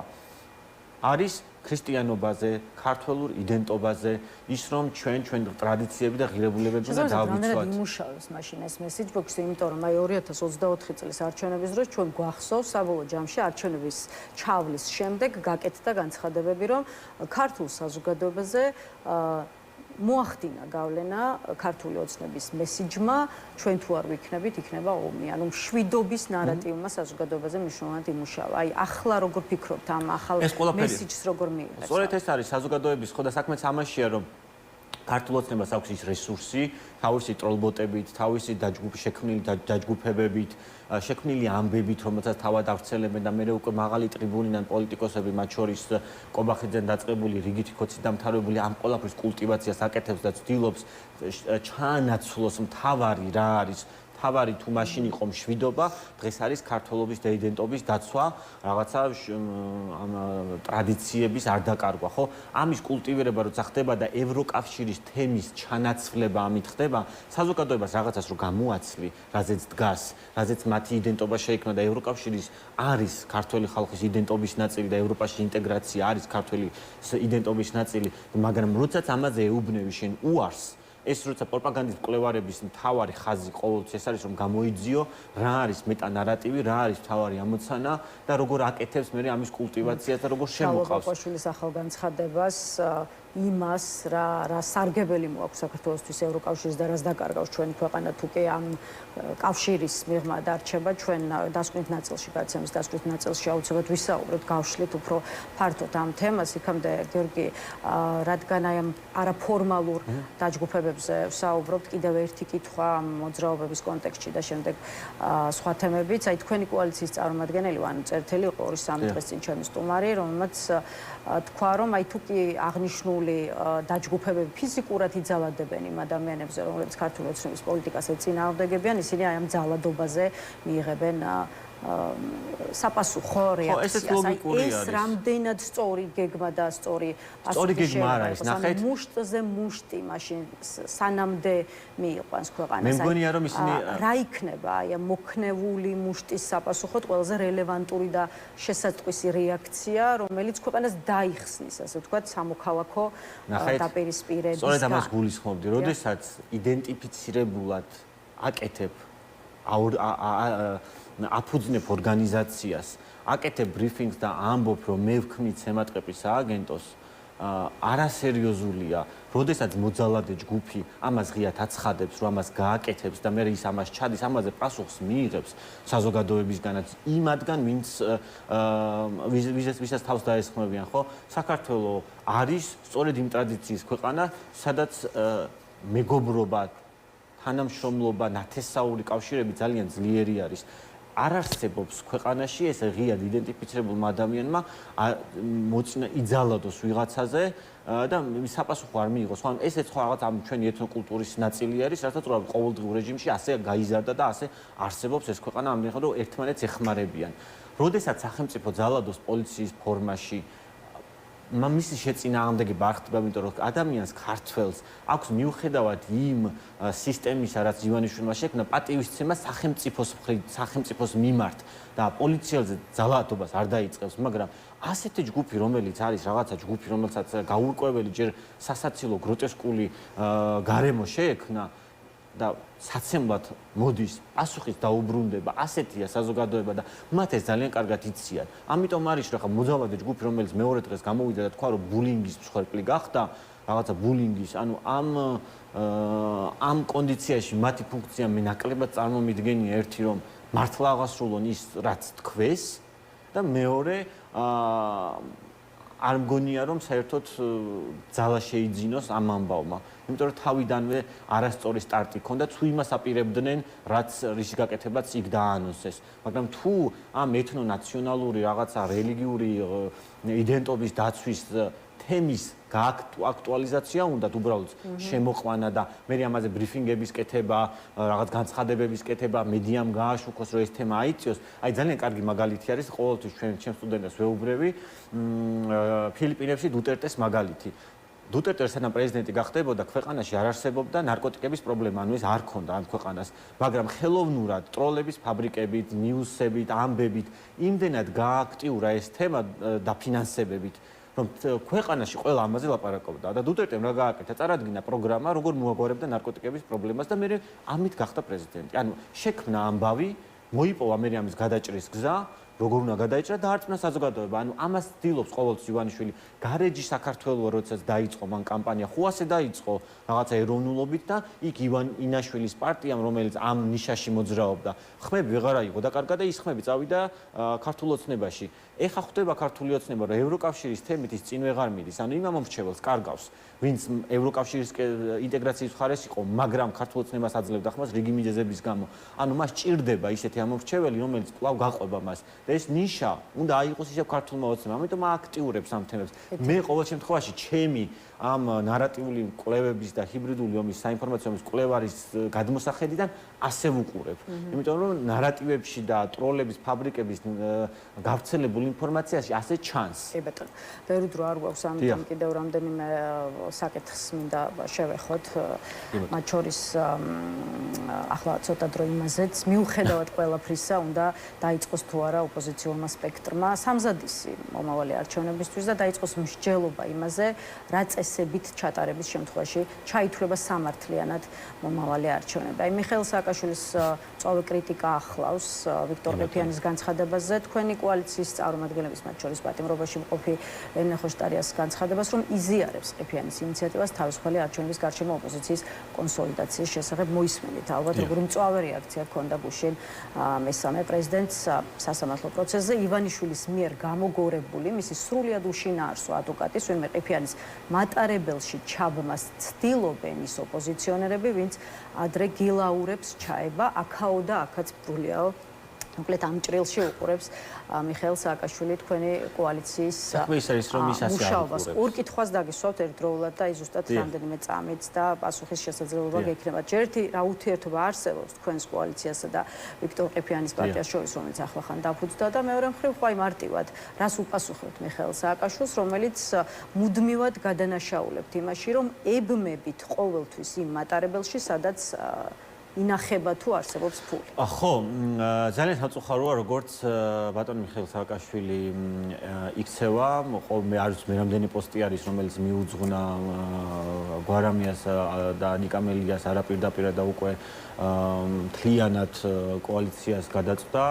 არის ქრისტიანობაზე, ქართველურ იდენტობაზე, ის რომ ჩვენ ტრადიციები და ღირებულებები უნდა დავიცვათ. იმუშავებს მაშინ ეს message box, იმიტომ რომ აი 2024 წლის არჩევნების დროს ჩვენ გვახსოვს საბოლოო ჯამში არჩევნების ჩავლის შემდეგ გაკეთდა განცხადებები, რომ ქართულ საზოგადოებაზე მოახდინა გავლენა ქართული ოცნების მესიჯმა, ჩვენ თუ არ ვიქნებით, იქნება ომი. ანუ მშვიდობის ნარატივმა საზოგადოებაზე მნიშვნელოვნად იმუშავა. აი, ახლა როგორ ფიქრობთ ამ ახალ მესიჯს როგორ მიიღებს? სწორედ ეს არის საზოგადოების ხო და საქმეც ამაშია, რომ ქართულ ოცნებას აქვს ის რესურსი, თავისი ტროლბოტებით, თავისი შექმნილი დაჯგუფებებით, შექმნილი ამბებით, რომელსაც თავად ავრცელებენ და მე უკვე მაღალი ტრიბუნიდან პოლიტიკოსები, მათ შორის კობახიძემ დაწყებული, რიგითი ქოცით დამთავრებული ამ ყველაფრის კულტივაციას აკეთებს და ცდილობს ჩაანაცვლოს მთავარი რა არის. თავარი თუ მაშინ იყო მშვიდობა, დღეს არის ქართველობის და იდენტობის დაცვა, რაღაცა ამ ტრადიციების არ დაკარგვა, ხო? ამის კულტივირება როცა ხდება და ევროკავშირის თემის ჩანაცვლება ამით ხდება, საზოგადოებას რაღაცას რო გამოაცლი, რაზეც დგას, რაზეც მათი იდენტობა შეიქმნა და ევროკავშირის არის ქართველი ხალხის იდენტობის ნაწილი და ევროპაში ინტეგრაცია არის ქართველი იდენტობის ნაწილი, მაგრამ როდესაც ამაზე ეუბნები შენ უარს ეს როცა პროპაგანდის მკვლევარების მთავარი ხაზი ყოველთვის ეს არის რომ გამოიძიო რა არის მეტანარატივი, რა არის მთავარი ამოცანა და როგორ აკეთებს მე ამის კულტივაციას და როგორ შემოყავს. ბაკაშვილის ახალ განცხადებას იმას რა სარგებელი მოაქვს საქართველოსთვის ევროკავშირის და რას დაკარგავს ჩვენი ქვეყანა თუ კი ამ კავშირის მიღმა დარჩება ჩვენ დასკვნით ნაწილში გაცემის დასკვნით ნაწილში აუცილებლად ვისაუბროთ გავშლით უფრო ფართოდ ამ თემას იქამდე გიორგი რადგან აი ამ არაფორმალურ დაჯგუფებებზე ვსაუბრობთ კიდევ ერთი კითხვა მოძრაობების კონტექსტში და შემდეგ სხვა თემებიც აი თქვენი კოალიციის წარმომადგენელი ვარ წერტელი იყო 2-3 დღეს წინ ჩემი სტუმარი რომელმაც თქვა რომ აი თუ კი აღნიშნული დაჯგუფებები ფიზიკურად იძალადებენ იმ ადამიანებზე, რომლებიც ქართული ოცნების პოლიტიკას ეწინააღმდეგებიან, ისინი აი ამ ძალადობაზე მიიღებენ საპასუხო რეაქციას. ეს რამდენად სწორი გეგმა და სწორი გეგმა არა ეს, ნახეთ. მუშტზე მუშტი მაშინ სანამდე მიიყვანს ქვეყანას. მე მგონია რომ ისინი რა იქნება აი ამ მოქნეული მუშტის საპასუხოდ ყველაზე რელევანტური და შესაძყვისი რეაქცია, რომელიც ქვეყანას დაიხსნის, ასე ვთქვათ, სამოქალაქო დაპირისპირების. სწორედ ამას გულისხმობდი, როდესაც იდენტიფიცირებულად აკეთებ აფუძნებ ორგანიზაციას, აკეთებ ბრიფინგს და ამბობ, რომ მე ვქმნით სემატყეპის სააგენტოს, არასერიოზულია, როდესაც მოძალადე ჯგუფი ამას ღიად აცხადებს, რომ ამას გააკეთებს და მე ის ამას ჩადის, ამაზე პასუხს მიიღებს საზოგადოებისგანაც იმადგან, ვისაც თავს დაესხმევიან, ხო? საქართველოს არის სწორედ იმ ტრადიციის ქვეყანა, სადაც მეგობრობა, თანამშრომლობა, ნათესაური კავშირები ძალიან ძლიერი არის. არ არსებობს ქვეყანაში ეს ღიად იდენტიფიცირებულმა ადამიანმა იძალადოს ვიღაცაზე და საპასუხო არ მიიღოს. ხო, ესეც ხო რაღაც ამ ჩვენი ეთნოკულტურის ნაწილი არის, რასაც ყოველდღიურ რეჟიმში ასე გაიზარდა და ასე არსებობს ეს ქვეყანა ამდენხანს რომ ერთმანეთს ეხმარებიან. როდესაც სახელმწიფო ძალადოს პოლიციის ფორმაში მისი შეწინააღმდეგება არ ხდება, იმიტომ რომ ადამიანს ქართველს აქვს მიუხედავად იმ სისტემისა, რაც ივანიშვილმა შექმნა, პატივისცემა სახელმწიფოს მიმართ და პოლიციაზე ძალადობას არ დაიწყებს, მაგრამ ასეთი ჯგუფი, რომელიც არის რაღაცა ჯგუფი, რომელსაც გაურკვეველი ჯერ სასაცილო გროტესკული გარემო შეექმნა და საცემლად მოდის პასუხის დაუბრუნდება, ასეთია საზოგადოება და მათ ეს ძალიან კარგად იციან. ამიტომ არის რა ხა მოძალადე ჯგუფი, რომელიც მეორე დღეს გამოვიდა და თქვა, რომ ბულინგის მსხვერპლი გახდა, რაღაცა ბულინგის, ანუ ამ კონდიციაში მათი ფუნქცია მე ნაკლებად წარმომიდგენია ერთი რომ მართლა აღასრულონ ის რაც თქვეს და მეორე არ მგონია რომ საერთოდ ძალა შეიძინოს ამ ამბავმა. იმიტომ რომ თავიდანვე არასწორი სტარტი ჰქონდა, თუ იმას აპირებდნენ, რაც რის გაკეთებაც იქ დაანონსეს. მაგრამ თუ ამ ეთნო-ნაციონალური რაღაცა რელიგიური იდენტობის დაცვის თემის აქტუალიზაცია უნდათ უბრალოდ შემოყვანა და მე ამაზე ბრიფინგების კეთება, რაღაც განცხადებების კეთება, მედიამ გააშუქოს, რომ ეს თემა აიწიოს. აი ძალიან კარგი მაგალითი არის ყოველთვის ჩემ სტუდენტებს ვეუბნები ფილიპინებში დუტერტეს მაგალითი. დუტერტე სანამ პრეზიდენტი გახდებოდა, ქვეყანაში არ არსებობდა ნარკოტიკების პრობლემა, ანუ ეს არ ქონდა ამ ქვეყანას, მაგრამ ხელოვნურად ტროლების ფაბრიკებით, ნიუსებით, ამბებით იმდენად გააქტიურა ეს თემა და ფინანსებებით რომ ქვეყანაში ყველა ამაზე ლაპარაკობდა და დუტერტემ რა გააკეთა, წარადგინა პროგრამა, როგორ მოაგვარებდა ნარკოტიკების პრობლემას და მე ამით გახდა პრეზიდენტი. ანუ შექმნა ამბავი, მოიპოვა მე ამის გადაჭრის გზა, როგორ უნდა გადაიჭრა და არწმუნა საზოგადოება. ანუ ამას ცდილობს ყოველთვის ივანიშვილი. გარეჯი საქართველოს როდესაც დაიწყო მან კამპანია, ხუასე დაიწყო რაღაცა ეროვნულობით და იქ ივან ინაშვილის პარტიამ, რომელიც ამ ნიშაში მოძრაობდა, ხმები ვეღარ აიღო და კარგად და ის ხმები წავიდა ქართულ ოცნებაში. ეხა ხვდება ქართული ოცნება, რომ ევროკავშირის თემით ის წინ ვეღარ მიდის. ანუ იმ ამომრჩეველს კარგავს, ვინც ევროკავშირის ინტეგრაციის მხარეს იყო, მაგრამ ქართულ ოცნებას აძლევდა ხმას რიგი მიზეზების გამო. ანუ მას ჭირდება ისეთი ამომრჩეველი, რომელიც კვლავ გაყვება მას. და ეს ნიშა უნდა აიყოს ისევ ქართულმა ოცნებამ, ამიტომ აქტიურებს ამ თემებს. მე ყოველ შემთხვევაში ჩემი ამ ნარატიული კვლევების და ჰიბრიდული ომის საინფორმაციო ომის კვლევარის გადმოსახედიდან ასე ვუყურებ. იმიტომ რომ ნარატივებში და ტროლების ფაბრიკების გავრცელებულ ინფორმაციაში ასე ჩანს. კი ბატონო. ბევრი დრო არ გვაქვს ამიტომ კიდევ რამდენიმე საკითხს მინდა შევეხოთ. მათ შორის ახლა ცოტა დრო იმაზეც მიუხედავად ყველაფრისა უნდა დაიწყოს თუ არა ოპოზიციურმა სპექტრმა სამზადისი მომავალი არჩევნებისთვის და დაიწყოს მსჯელობა იმაზე, რა წესებით ჩატარების შემთხვევაში ჩაითვლება სამართლიანად მომავალი არჩევნები. აი მიხეილ სააკაშვილის წვავე კრიტიკა ახლავს ვიქტორ ყიფიანის განცხადებაზე, თქვენი კოალიციის წარმომადგენლების მათ შორის პატიმრობაში მყოფი ელენე ხოშტარიას განცხადებას, რომ იზიარებს ყიფიანის ინიციატივას თავისუფალი არჩევნების გარშემო ოპოზიციის კონსოლიდაციის შესახებ. მოისმენთ ალბათ როგორი მწვავე რეაქცია ჰქონდა გუშინ მესამე პრეზიდენტს სასამართლო პროცესზე. ივანიშვილის მიერ გამოგორებული მისი სრულიად უშინაარსო ადვოკატის ვინმე ყიფიანის მატარებელში ჩაბმას ცდილობენ ის ოპოზიციონერები, ვინც ადრე გილაურებს ჩაება აქაო და აქაც ბრულიაო. მოკლედ ამ ჭრილში უყურებს მიხეილ სააკაშვილი თქვენი კოალიციის მუშაობას. ორ კითხვას დაგისვავთ ერთდროულად და ზუსტად რამდენიმე წამით და პასუხის შესაძლებლობა გექნება. ერთი რა ურთიერთობა არსებობს თქვენს კოალიციასა და ვიქტორ ყიფიანის პარტიას შორის, რომელიც ახლახან დაფუძნდა და მეორე მხრივ ხო აი მარტივად რას უპასუხებთ მიხეილ სააკაშვილს, რომელიც მუდმივად გადანაშაულებთ იმაში, რომ ებმებით ყოველთვის იმ მატარებელში, სადაც ინახება თუ არსებობს ფული. ხო, ძალიან სამწუხაროა, როგორც ბატონი მიხეილ სააკაშვილი იქცევა, მე არ ვიცი, მე რამდენი პოსტი არის, რომელიც მიუძღვნა გვარამიას და ნიკამელიას არაპირდაპირ და უკვე მთლიანად კოალიციას გადაწყვდა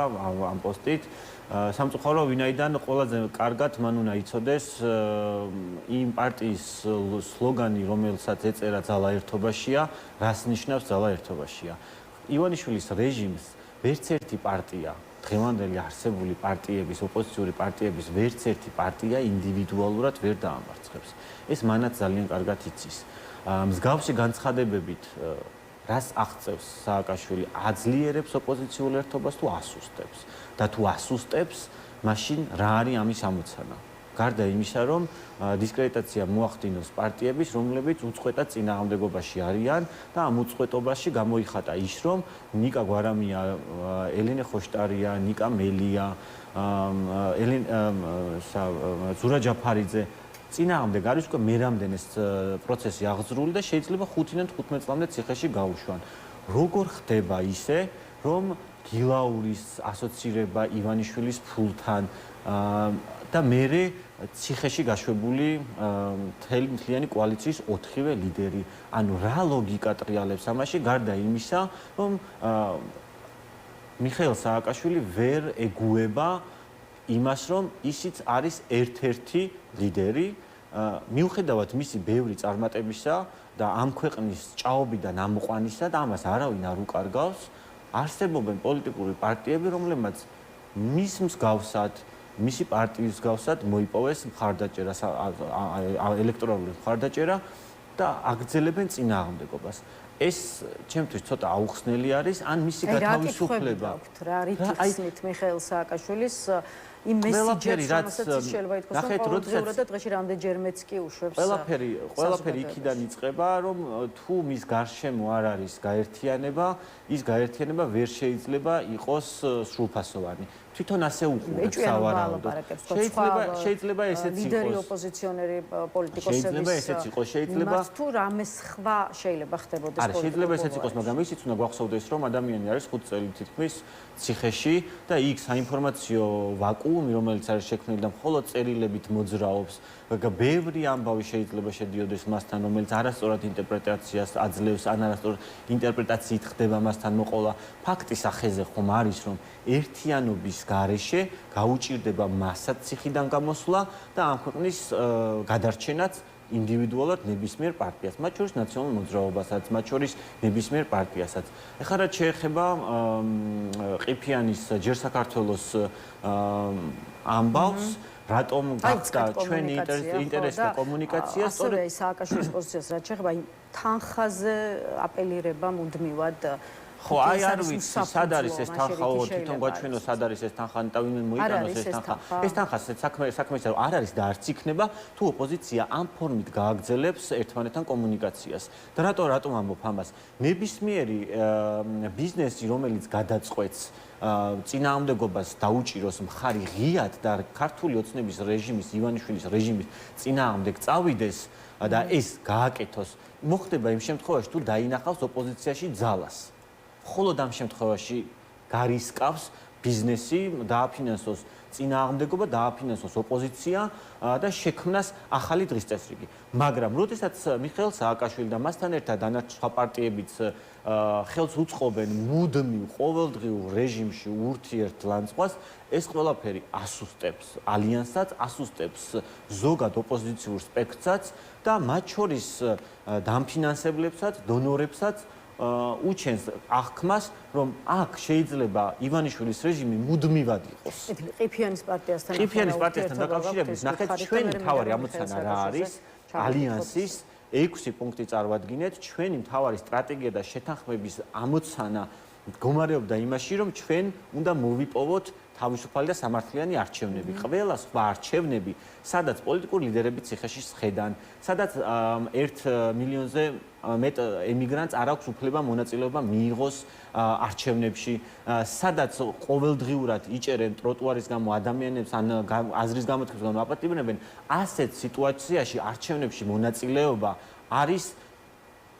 ამ პოსტით. სამწუხაროა, ვინაიდან ყველაზე კარგად მან უნდა იცოდეს იმ პარტიის სლოგანი, რომელსაც ეწერა ძალა ერთობაშია, რას ნიშნავს ძალა ერთობაშია. ივანიშვილის რეჟიმს ვერც ერთი პარტია, დღევანდელი არსებული პარტიების, ოპოზიციური პარტიების ვერც ერთი პარტია ინდივიდუალურად ვერ დაამარცხებს. ეს მანაც ძალიან კარგად იცის. მსგავსი განცხადებებით რას აღწევს სააკაშვილი, აძლიერებს ოპოზიციურ ერთობას თუ ასუსტებს? და თუ ასუსტებს, მაშინ რა არის ამის ამოცანა? გარდა იმისა, რომ დისკრედიტაცია მოახდინოს პარტიების, რომლებიც უწყვეტად წინააღმდეგობაში არიან და ამ უწყვეტობაში გამოიხატა ის, რომ ნიკა გვარამია, ელენე ხოშტარია, ნიკა მელია, ზურა ჯაფარიძე წინააღმდეგ არის უკვე მერამდენეს პროცესი აღძრული და შეიძლება 5-დან 15 წლამდე ციხეში გაუშვან. როგორ ხდება ისე, რომ გილაურის ასოცირება ივანიშვილის ფულთან და მერე ციხეში გაშვებული მთლიანი კოალიციის 4-ვე ლიდერი. ანუ რა ლოგიკა ტრიალებს ამაში, გარდა იმისა, რომ მიხეილ სააკაშვილი ვერ ეგუება იმას, რომ ისიც არის ერთ-ერთი ლიდერი მიუხედავად მისი ბევრი წარმატებისა და ამ ქვეყნის ჭაობიდან ამოყვანისა და ამას არავინ არ უკარგავს, არსებობენ პოლიტიკური პარტიები, რომლებმაც მის მსგავსად, მისი პარტიის მსგავსად მოიპოვეს მხარდაჭერა, ელექტრონული მხარდაჭერა და აგრძელებენ წინააღმდეგობას. ეს ჩემთვის ცოტა აუხსნელი არის, ან მისი გათავისუფლება. რა რითიხსნით მიხეილ სააკაშვილის იმ მესიჯებს, რომელსაც შეიძლება ითქვას, რომ ყოველდღიურად და დღეში რამდენჯერმეც კი უშვებს. ყველაფერი იქიდან იწყება, რომ თუ მის გარშემო არ არის გაერთიანება, ის გაერთიანება ვერ შეიძლება იყოს სრულფასოვანი. თვითონ ასე უყურებს სავარაუდოდ. შეიძლება ესეც იყოს. ლიდერი ოპოზიციონერი პოლიტიკოსების შეიძლება ესეც იყოს, შეიძლება თუ რამე სხვა შეიძლება ხდებოდეს პოლიტიკურ. შეიძლება ესეც იყოს, მაგრამ ისიც უნდა გვახსოვდეს, რომ ადამიანი არის 5 წელი თითქმის ციხეში და იქ საინფორმაციო ვაკუუმი, რომელიც არის შექმნილი და მხოლოდ წერილებით მოძრაობს. ბევრი ამბავი შეიძლება შედიოდეს მასთან, რომელიც არასწორად ინტერპრეტაციას აძლევს, ან არასწორად ინტერპრეტაციით ხდება მასთან მოყოლა. ფაქტის ახეზე ხომ არის, რომ ერთიანობის გარეშე გაუჭირდება მასად ციხიდან გამოსვლა და ამ ქვეყნის გადარჩენაც ინდივიდუალურად ნებისმიერ პარტიას, მათ შორის ნაციონალურ მოძრაობასაც, მათ შორის ნებისმიერ პარტიასაც. ეხლა რაც შეეხება ყიფიანის ჯერ საქართველოს ამბავს, რატომ გახდა ჩვენი ინტერესი და კომუნიკაცია, სწორედ აი სააკაშვილის პოზიციას რაც შეეხება თანხაზე აპელირება მუდმივად. ხო, აი არ ვიცი, სად არის ეს თანხა, თვითონ გვაჩვენო სად არის ეს თანხა, ტავინენ მოიტანოს ეს თანხა. ეს თანხა საქმეა, რომ არ არის და არც იქნება, თუ ოპოზიცია ამ ფორმით გააგრძელებს ერთმანეთთან კომუნიკაციას. და რატომ ამბობ ამას? ნებისმიერი ბიზნესი, რომელიც გადაწყვეტს წინააღმდეგობას დაუჭიროს მხარი ღიად და ქართული ოცნების რეჟიმის, ივანიშვილის რეჟიმის წინააღმდეგ წავიდეს და ეს გააკეთოს, მოხდება იმ შემთხვევაში, თუ დაინახავს ოპოზიციაში ძალას. მხოლოდ ამ შემთხვევაში გარისკავს ბიზნესი, დააფინანსოს წინააღმდეგობა, დააფინანსოს ოპოზიცია და შექმნას ახალი დღის წესრიგი. მაგრამ როდესაც მიხეილ სააკაშვილი და მასთან ერთად დანარჩენ სხვა პარტიებიც ხელს უწყობენ მუდმივ ყოველდღიურ რეჟიმში ურთიერთლანძღვას, ეს ყველაფერი ასუსტებს ალიანსსაც, ასუსტებს ზოგად ოპოზიციურ სპექტრსაც და მათ შორის დამფინანსებლებსაც, დონორებსაც უჩენს აღქმას, რომ აქ შეიძლება ივანიშვილის რეჟიმი მუდმივად იყოს. ყიფიანის პარტიასთან დაკავშირებით, ნახეთ, ჩვენი მთავარი ამოცანა რა არის? ალიანსის 6 პუნქტი წარვადგინეთ, ჩვენი მთავარი სტრატეგია და შეთანხმების ამოცანა მდგომარეობდა იმაში, რომ ჩვენ უნდა მოვიპოვოთ თავისუფალი და სამართლიანი არჩევნები. ყველა სხვა არჩევნები, სადაც პოლიტიკური ლიდერები ციხეში სხედან, სადაც 1 მილიონზე მეტ ემიგრანტს არ აქვს უფლება მონაწილეობა მიიღოს არჩევნებში, სადაც ყოველდღიურად იჭერენ ტროტუარის გამო ადამიანებს ან აზრის გამოთქმის გამო აპატიმრებენ, ასეთ სიტუაციაში არჩევნებში მონაწილეობა არის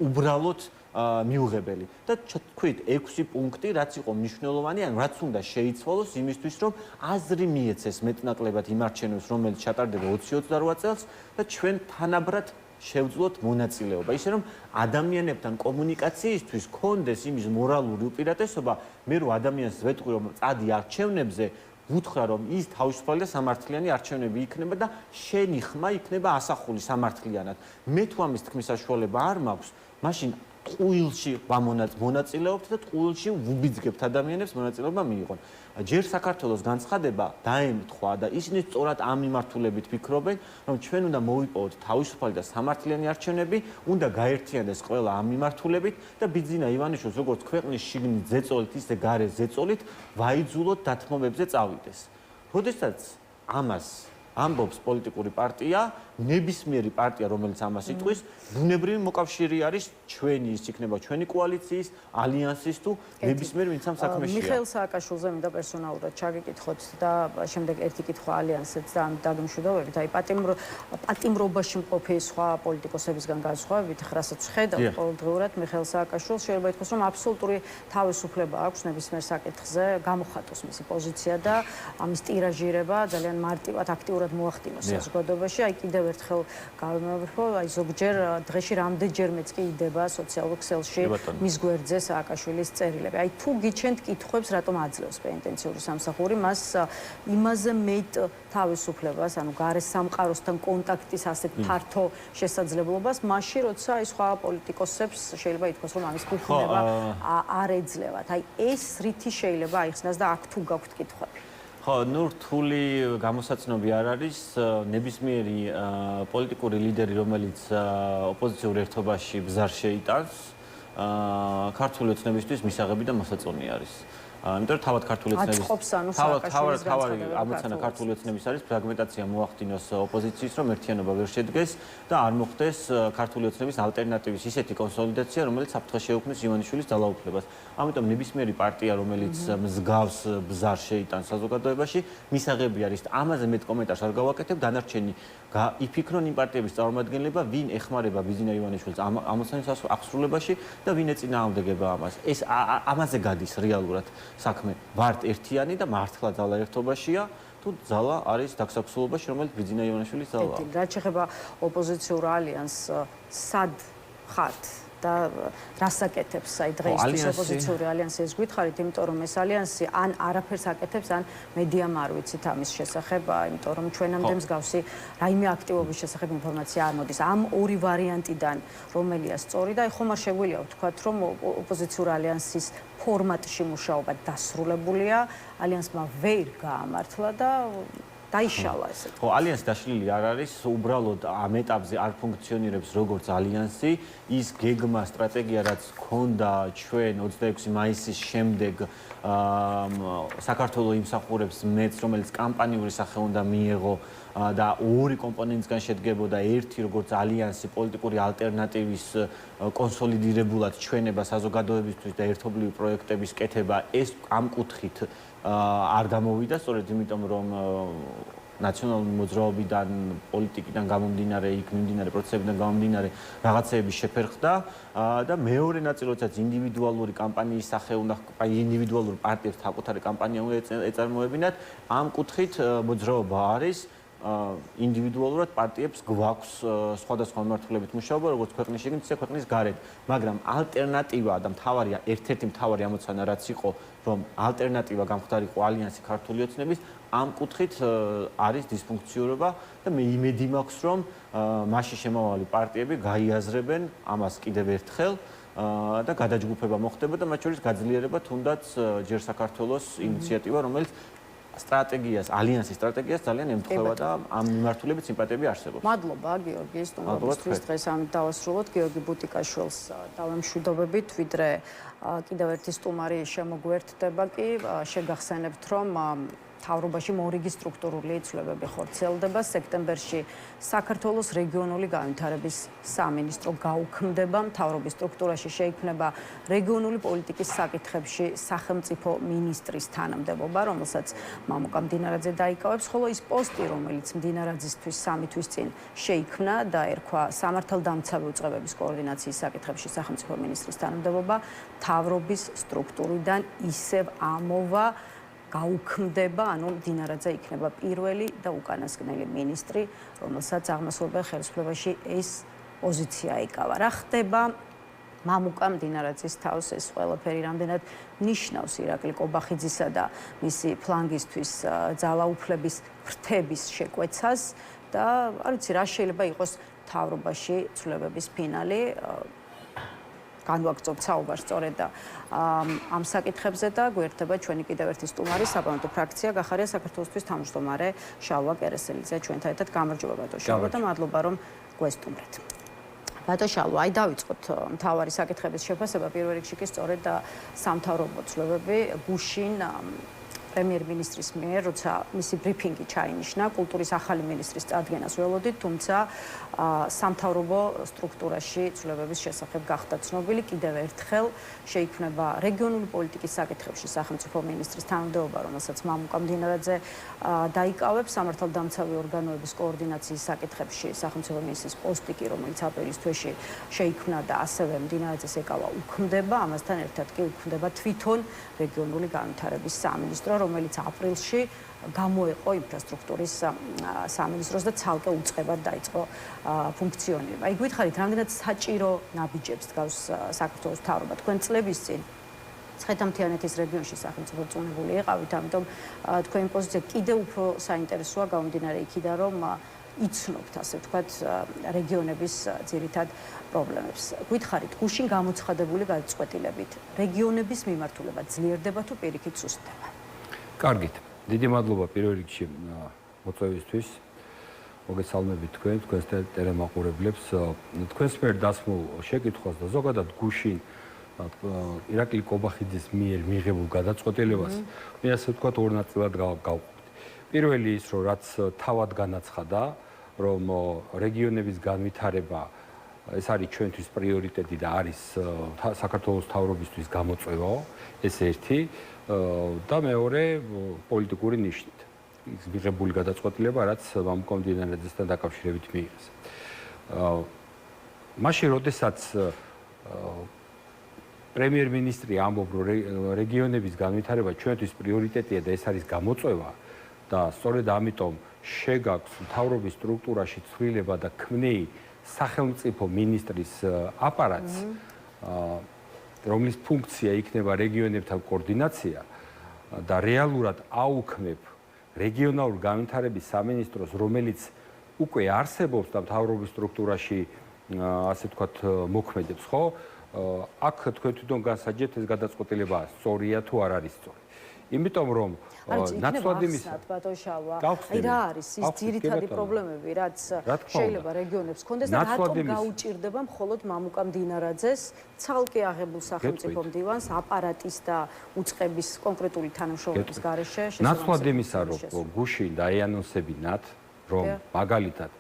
უბრალოდ მიუღებელი და თქვით 6 პუნქტი, რაც იყო მნიშვნელოვანი, ან რაც უნდა შეიცვალოს იმისთვის, რომ აზრი მიეცეს მეტნაკლებად იმ არჩევნებს, რომელიც ჩატარდება 20-28 წელს და ჩვენ თანაბრად შევძლოთ მონაწილეობა. ისე რომ ადამიანებთან კომუნიკაციისთვის კონდეს იმის მორალური უპირატესობა, მე რო ადამიანს ვეთქვი, რომ წადი არჩევნებზე, ვუთხრა, რომ ის თავისუფალი და სამართლიანი არჩევნები იქნება და შენი ხმა იქნება ასახული სამართლიანად. მე თუ ამის თქმის საშუალება არ მაქვს, მაშინ ტყუილში მონაწილეობთ და ტყუილში ვუბიძგებთ ადამიანებს მონაწილეობა მიიღონ. ჯერ საქართველოს განცხადება დაემთხვა და ისინი სწორად ამ მიმართულებით ფიქრობენ, რომ ჩვენ უნდა მოვიპოვოთ თავისუფალი და სამართლიანი არჩევნები, უნდა გაერთიანდეს ყველა ამ მიმართულებით და ბიძინა ივანიშვილს როგორც ქვეყნის შიგნით ზეწოლით, ისე გარეთ ზეწოლით ვაიძულოთ დათმობებზე წავიდეს. როდესაც ამას ამბობს პოლიტიკური პარტია, ნებისმიერი პარტია, რომელიც ამას იტყვის, ბუნებრივი მოკავშირე არის ჩვენი, ის იქნება ჩვენი კოალიციის, ალიანსის თუ ნებისმიერი ვინც ამ საქმეშია. მიხეილ სააკაშვილზე მინდა პერსონალურად ჩაგიკითხოთ და შემდეგ ერთი კითხვა ალიანსებს და ამ დაგმშვიდობებით, აი პატიმრობაში მყოფი სხვა პოლიტიკოსებისგან განსხვავებით, რასაც ხედავ ყოველდღიურად მიხეილ სააკაშვილს, შეიძლება ითქვას, რომ აბსოლუტური თავისუფლება აქვს ნებისმიერ საკითხზე, გამოხატოს მისი პოზიცია და ამის ტირაჟირება ძალიან მარტივად, აქტიურად მოახდინოს საზოგადოებაში. აი კიდევ ერთხელ გავიმეორებ, აი ზოგჯერ დღეში რამდენჯერმეც კი იდება სოციალურ ქსელში მის გვერდზე სააკაშვილის წერილები. აი თუ გიჩენთ კითხვებს, რატომ აძლევს პენიტენციური სამსახური მას იმაზე მეტ თავისუფლებას, ანუ გარე სამყაროსთან კონტაქტის ასეთ ფართო შესაძლებლობას, მაშინ როცა აი სხვა პოლიტიკოსებს შეიძლება ითქვას, რომ ამის ფუფუნება არ ეძლევათ. აი ეს რითი შეიძლება აიხსნას და აქ თუ გაქვთ კითხვები. ხო, ნუ რთული გამოსაცნობი არ არის ნებისმიერი პოლიტიკური ლიდერი, რომელიც ოპოზიციურ ერთობაში ბზარ შეიტანს, ქართული ოცნებისთვის მისაღები და მოსაწონი არის. იმიტომ რომ თავად ქართული ოცნების თავარი ამოცანა ქართული ოცნების არის ფრაგმენტაცია მოახდინოს ოპოზიციის, რომ ერთიანობა ვერ შედგეს და არ მოხდეს ქართული ოცნების ალტერნატივის ისეთი კონსოლიდაცია, რომელიც საფრთხეს შეუქმნის ივანიშვილის ძალაუფლებას. ამიტომ ნებისმიერი პარტია, რომელიც მსგავს ბზარს შეიტანს საზოგადოებაში, მისაღები არის. ამაზე მეტ კომენტარს არ გავაკეთებ, დანარჩენი იფიქრონ იმ პარტიების წარმომადგენლება, ვინ ეხმარება ბიზინა ივანიშვილს ამოცანის აღსრულებაში და ვინ ეწინააღმდეგება ამას. ეს ამაზე გადის რეალურად საქმე. ვართ ერთიანი და მართლა ძალა ერთობაშია, თუ ძალა არის დაქსაქსულობაში, რომელიც ბიზინა ივანიშვილის ძალაა. რაც შეეხება ოპოზიციურ ალიანსს, სად ხართ და რას აკეთებს აი დღეისთვის ოპოზიციური ალიანსი ეს გითხარით, იმიტომ რომ ეს ალიანსი ან არაფერს აკეთებს, ან მედიამ არ ვიცით ამის შესახებ, იმიტომ რომ ჩვენამდე მსგავსი რაიმე აქტივობის შესახებ ინფორმაცია არ მოდის. ამ ორი ვარიანტიდან რომელია სწორი და აი ხომ არ შეგვიძლია ვთქვათ, რომ ოპოზიციური ალიანსის ფორმატში მუშაობა დასრულებულია, ალიანსმა ვერ გაამართლა და დაიშალა ესე. ხო, ალიანსი დაშლილი არ არის, უბრალოდ ამ ეტაპზე არ ფუნქციონირებს როგორც ალიანსი, ის გეგმა, სტრატეგია, რაც ჰქონდა ჩვენ 26 მაისის შემდეგ საქართველოს იმსახურებს მეც, რომელიც კამპანიური სახე უნდა მიეღო და ორი კომპონენტისგან შედგებოდა, ერთი როგორც ალიანსი პოლიტიკური ალტერნატივის კონსოლიდირებულად ჩვენება საზოგადოებისთვის და ერთობლივი პროექტების კეთება, ეს ამ კუთხით არ გამოვიდა, სწორედ იმიტომ რომ ნაციონალური მოძრაობიდან, პოლიტიკიდან გამომდინარე, იქ მიმდინარე პროცესებიდან გამომდინარე რაღაცეების შეფერხდა და მეორე ნაწილი, როდესაც ინდივიდუალური კამპანიის სახე უნდა, აი ინდივიდუალური პარტიებს საკუთარი კამპანია უნდა ეწარმოებინათ, ამ კუთხით მოძრაობა არის. ინდივიდუალურად პარტიებს გვაქვს სხვადასხვა მიმართულებით მუშაობა, როგორც ქვეყნის შიგნით, ისე ქვეყნის გარეთ, მაგრამ ალტერნატივა და მთავარია, ერთ-ერთი მთავარი ამოცანა რაც იყო, რომ ალტერნატივა გამხდარიყო ალიანსი ქართული ოცნების, ამ კუთხით არის დისფუნქციურობა და მე იმედი მაქვს, რომ მასში შემავალი პარტიები გაიაზრებენ ამას კიდევ ერთხელ და გადაჯგუფება მოხდება და მათ შორის გაძლიერება თუნდაც ჯერ საქართველოს ინიციატივა, რომელიც სტრატეგიას, ალიანსის სტრატეგიას ძალიან ემთხვევა და ამ მიმართულებით სიმპათიები არსებობს. მადლობა გიორგი სტუმრობისთვის. დღეს ამით დავასრულოთ. გიორგი ბუტიკაშვილს დავემშვიდობებით, ვიდრე კიდევ ერთი სტუმარი შემოგვერთდება კი, შეგახსენებთ, რომ მთავრობაში მორიგი სტრუქტურული ცვლილებები ხორციელდება. სექტემბერში საქართველოს რეგიონული განვითარების სამინისტრო გაუქმდება. მთავრობის სტრუქტურაში შეიქმნება რეგიონული პოლიტიკის საკითხებში სახელმწიფო მინისტრის თანამდებობა, რომელსაც მამუკა მდინარაძე დაიკავებს, ხოლო ის პოსტი, რომელიც მდინარაძისთვის 3 თვის წინ შეიქმნა და ერქვა სამართალდამცავი უწყებების კოორდინაციის საკითხებში სახელმწიფო მინისტრის თანამდებობა, მთავრობის სტრუქტურიდან ისევ ამოვა გაუქმდება, ანუ მდინარაძე იქნება პირველი და უკანასკნელი მინისტრი, რომელსაც აღმასრულებელ ხელისუფლებაში ეს პოზიცია ეკავა. რა ხდება მამუკა მდინარაძის თავს ეს ყველაფერი რამდენად ნიშნავს ირაკლი კობახიძისა და მისი ფლანგისთვის ძალაუფლების ფრთების შეკვეცას და არ ვიცი რა შეიძლება იყოს მთავრობაში ცვლილებების ფინალი. განვაგრძობთ საუბარს სწორედ და ამ საკითხებზე და გვერდება ჩვენი კიდევ ერთი სტუმარი, საპარლამენტო ფრაქცია გახარია საქართველოსთვის თავმჯდომარე შალვა კერესელიძე ჩვენთან ერთად. გამარჯობა ბატონ შალვა და მადლობა რომ გვესტუმრეთ. ბატონ შალვა, აი დავიწყოთ მთავარი საკითხების შეფასება. პირველ რიგში კი სწორედ სამთავრობო ცვლილებები გუშინ პრემიერ-მინისტრის მიერ, როცა მისი ბრიფინგი ჩაინიშნა, კულტურის ახალი მინისტრის წარდგენას ველოდით, თუმცა სამთავრობო სტრუქტურაში ცვლილებების შესახებ გახდა ცნობილი. კიდევ ერთხელ შეიქმნება რეგიონული პოლიტიკის საკითხებში სახელმწიფო მინისტრის თანამდებობა, რომელსაც მამუკა მდინარაძე დაიკავებს. სამართალდამცავი ორგანოების კოორდინაციის საკითხებში სახელმწიფო მინისტრის პოსტი კი, რომელიც აპრილის თვეში შეიქმნა და ასევე მდინარაძეს ეკავა, უქმდება. ამასთან ერთად კი უქმდება თვითონ რეგიონული განვითარების სამინისტრო, რომელიც აპრილში გამოეყო ინფრასტრუქტურის სამინისტროს და ცალკე უწყებად დაიწყო ფუნქციონირება. აი გითხარით, რამდენად საჭირო ნაბიჯებს დგავს საქართველოს მთავრობა თქვენ წლების წინ ცხეთამთიანეთის რეგიონში სახელმწიფო რწმუნებული იყავით, ამიტომ თქვენი პოზიცია კიდევ უფრო საინტერესოა გამომდინარე იქიდან, რომ იცნობთ, ასე ვთქვათ, რეგიონების ძირითად პრობლემებს. გითხარით, გუშინ გამოცხადებული გადაწყვეტილებით რეგიონების მიმართულება ძლიერდება თუ პირიქით სუსტდება? კარგით. დიდი მადლობა პირველ რიგში მოწვევისთვის. მოგესალმებით თქვენს ტელემაყურებლებს. თქვენს მიერ დასმულ შეკითხვას და ზოგადად გუშინ ირაკლი კობახიძის მიერ მიღებულ გადაწყვეტილებას მე ასე ვთქვათ ორ ნაწილად გავყვეთ. პირველი ის, რომ რაც თავად განაცხადა, რომ რეგიონების განვითარება ეს არის ჩვენთვის პრიორიტეტი და არის საქართველოს მთავრობისთვის გამოწვევა, ეს ერთი და მეორე პოლიტიკური ნიშნით. ის მიღებული გადაწყვეტილება, რაც მამუკომდინარაძესთან დაკავშირებით მიიღეს. მაშინ, როდესაც პრემიერ-მინისტრი ამბობს, რომ რეგიონების განვითარება ჩვენთვის პრიორიტეტია და ეს არის გამოწვევა და სწორედ ამიტომ შეგაქვს მთავრობის სტრუქტურაში ცვლილება და ქმნი სახელმწიფო მინისტრის აპარატს, რომლის ფუნქცია იქნება რეგიონებთან კოორდინაცია და რეალურად აუქმებ რეგიონალურ განვითარების სამინისტროს, რომელიც უკვე არსებობს და მთავრობის სტრუქტურაში ასე ვთქვათ მოქმედებს, ხო? აქ თქვენ თვითონ განსაჯეთ ეს გადაწყვეტილება სწორია თუ არ არის სწორი. იმიტომ რომ ნაცვლად იმისა აი რა არის ის ძირითადი პრობლემები, რაც შეიძლება რეგიონებს ჰქონდეს და რატომ გაუჭირდება მხოლოდ მამუკამდინარაძეს ცალკე აღებულ სახელმწიფო მდივანს აპარატის და უწყების კონკრეტული თანამშრომლობის გარეშე ნაცვლად იმისა, რომ გუშინ დაეანონსებინათ, რომ მაგალითად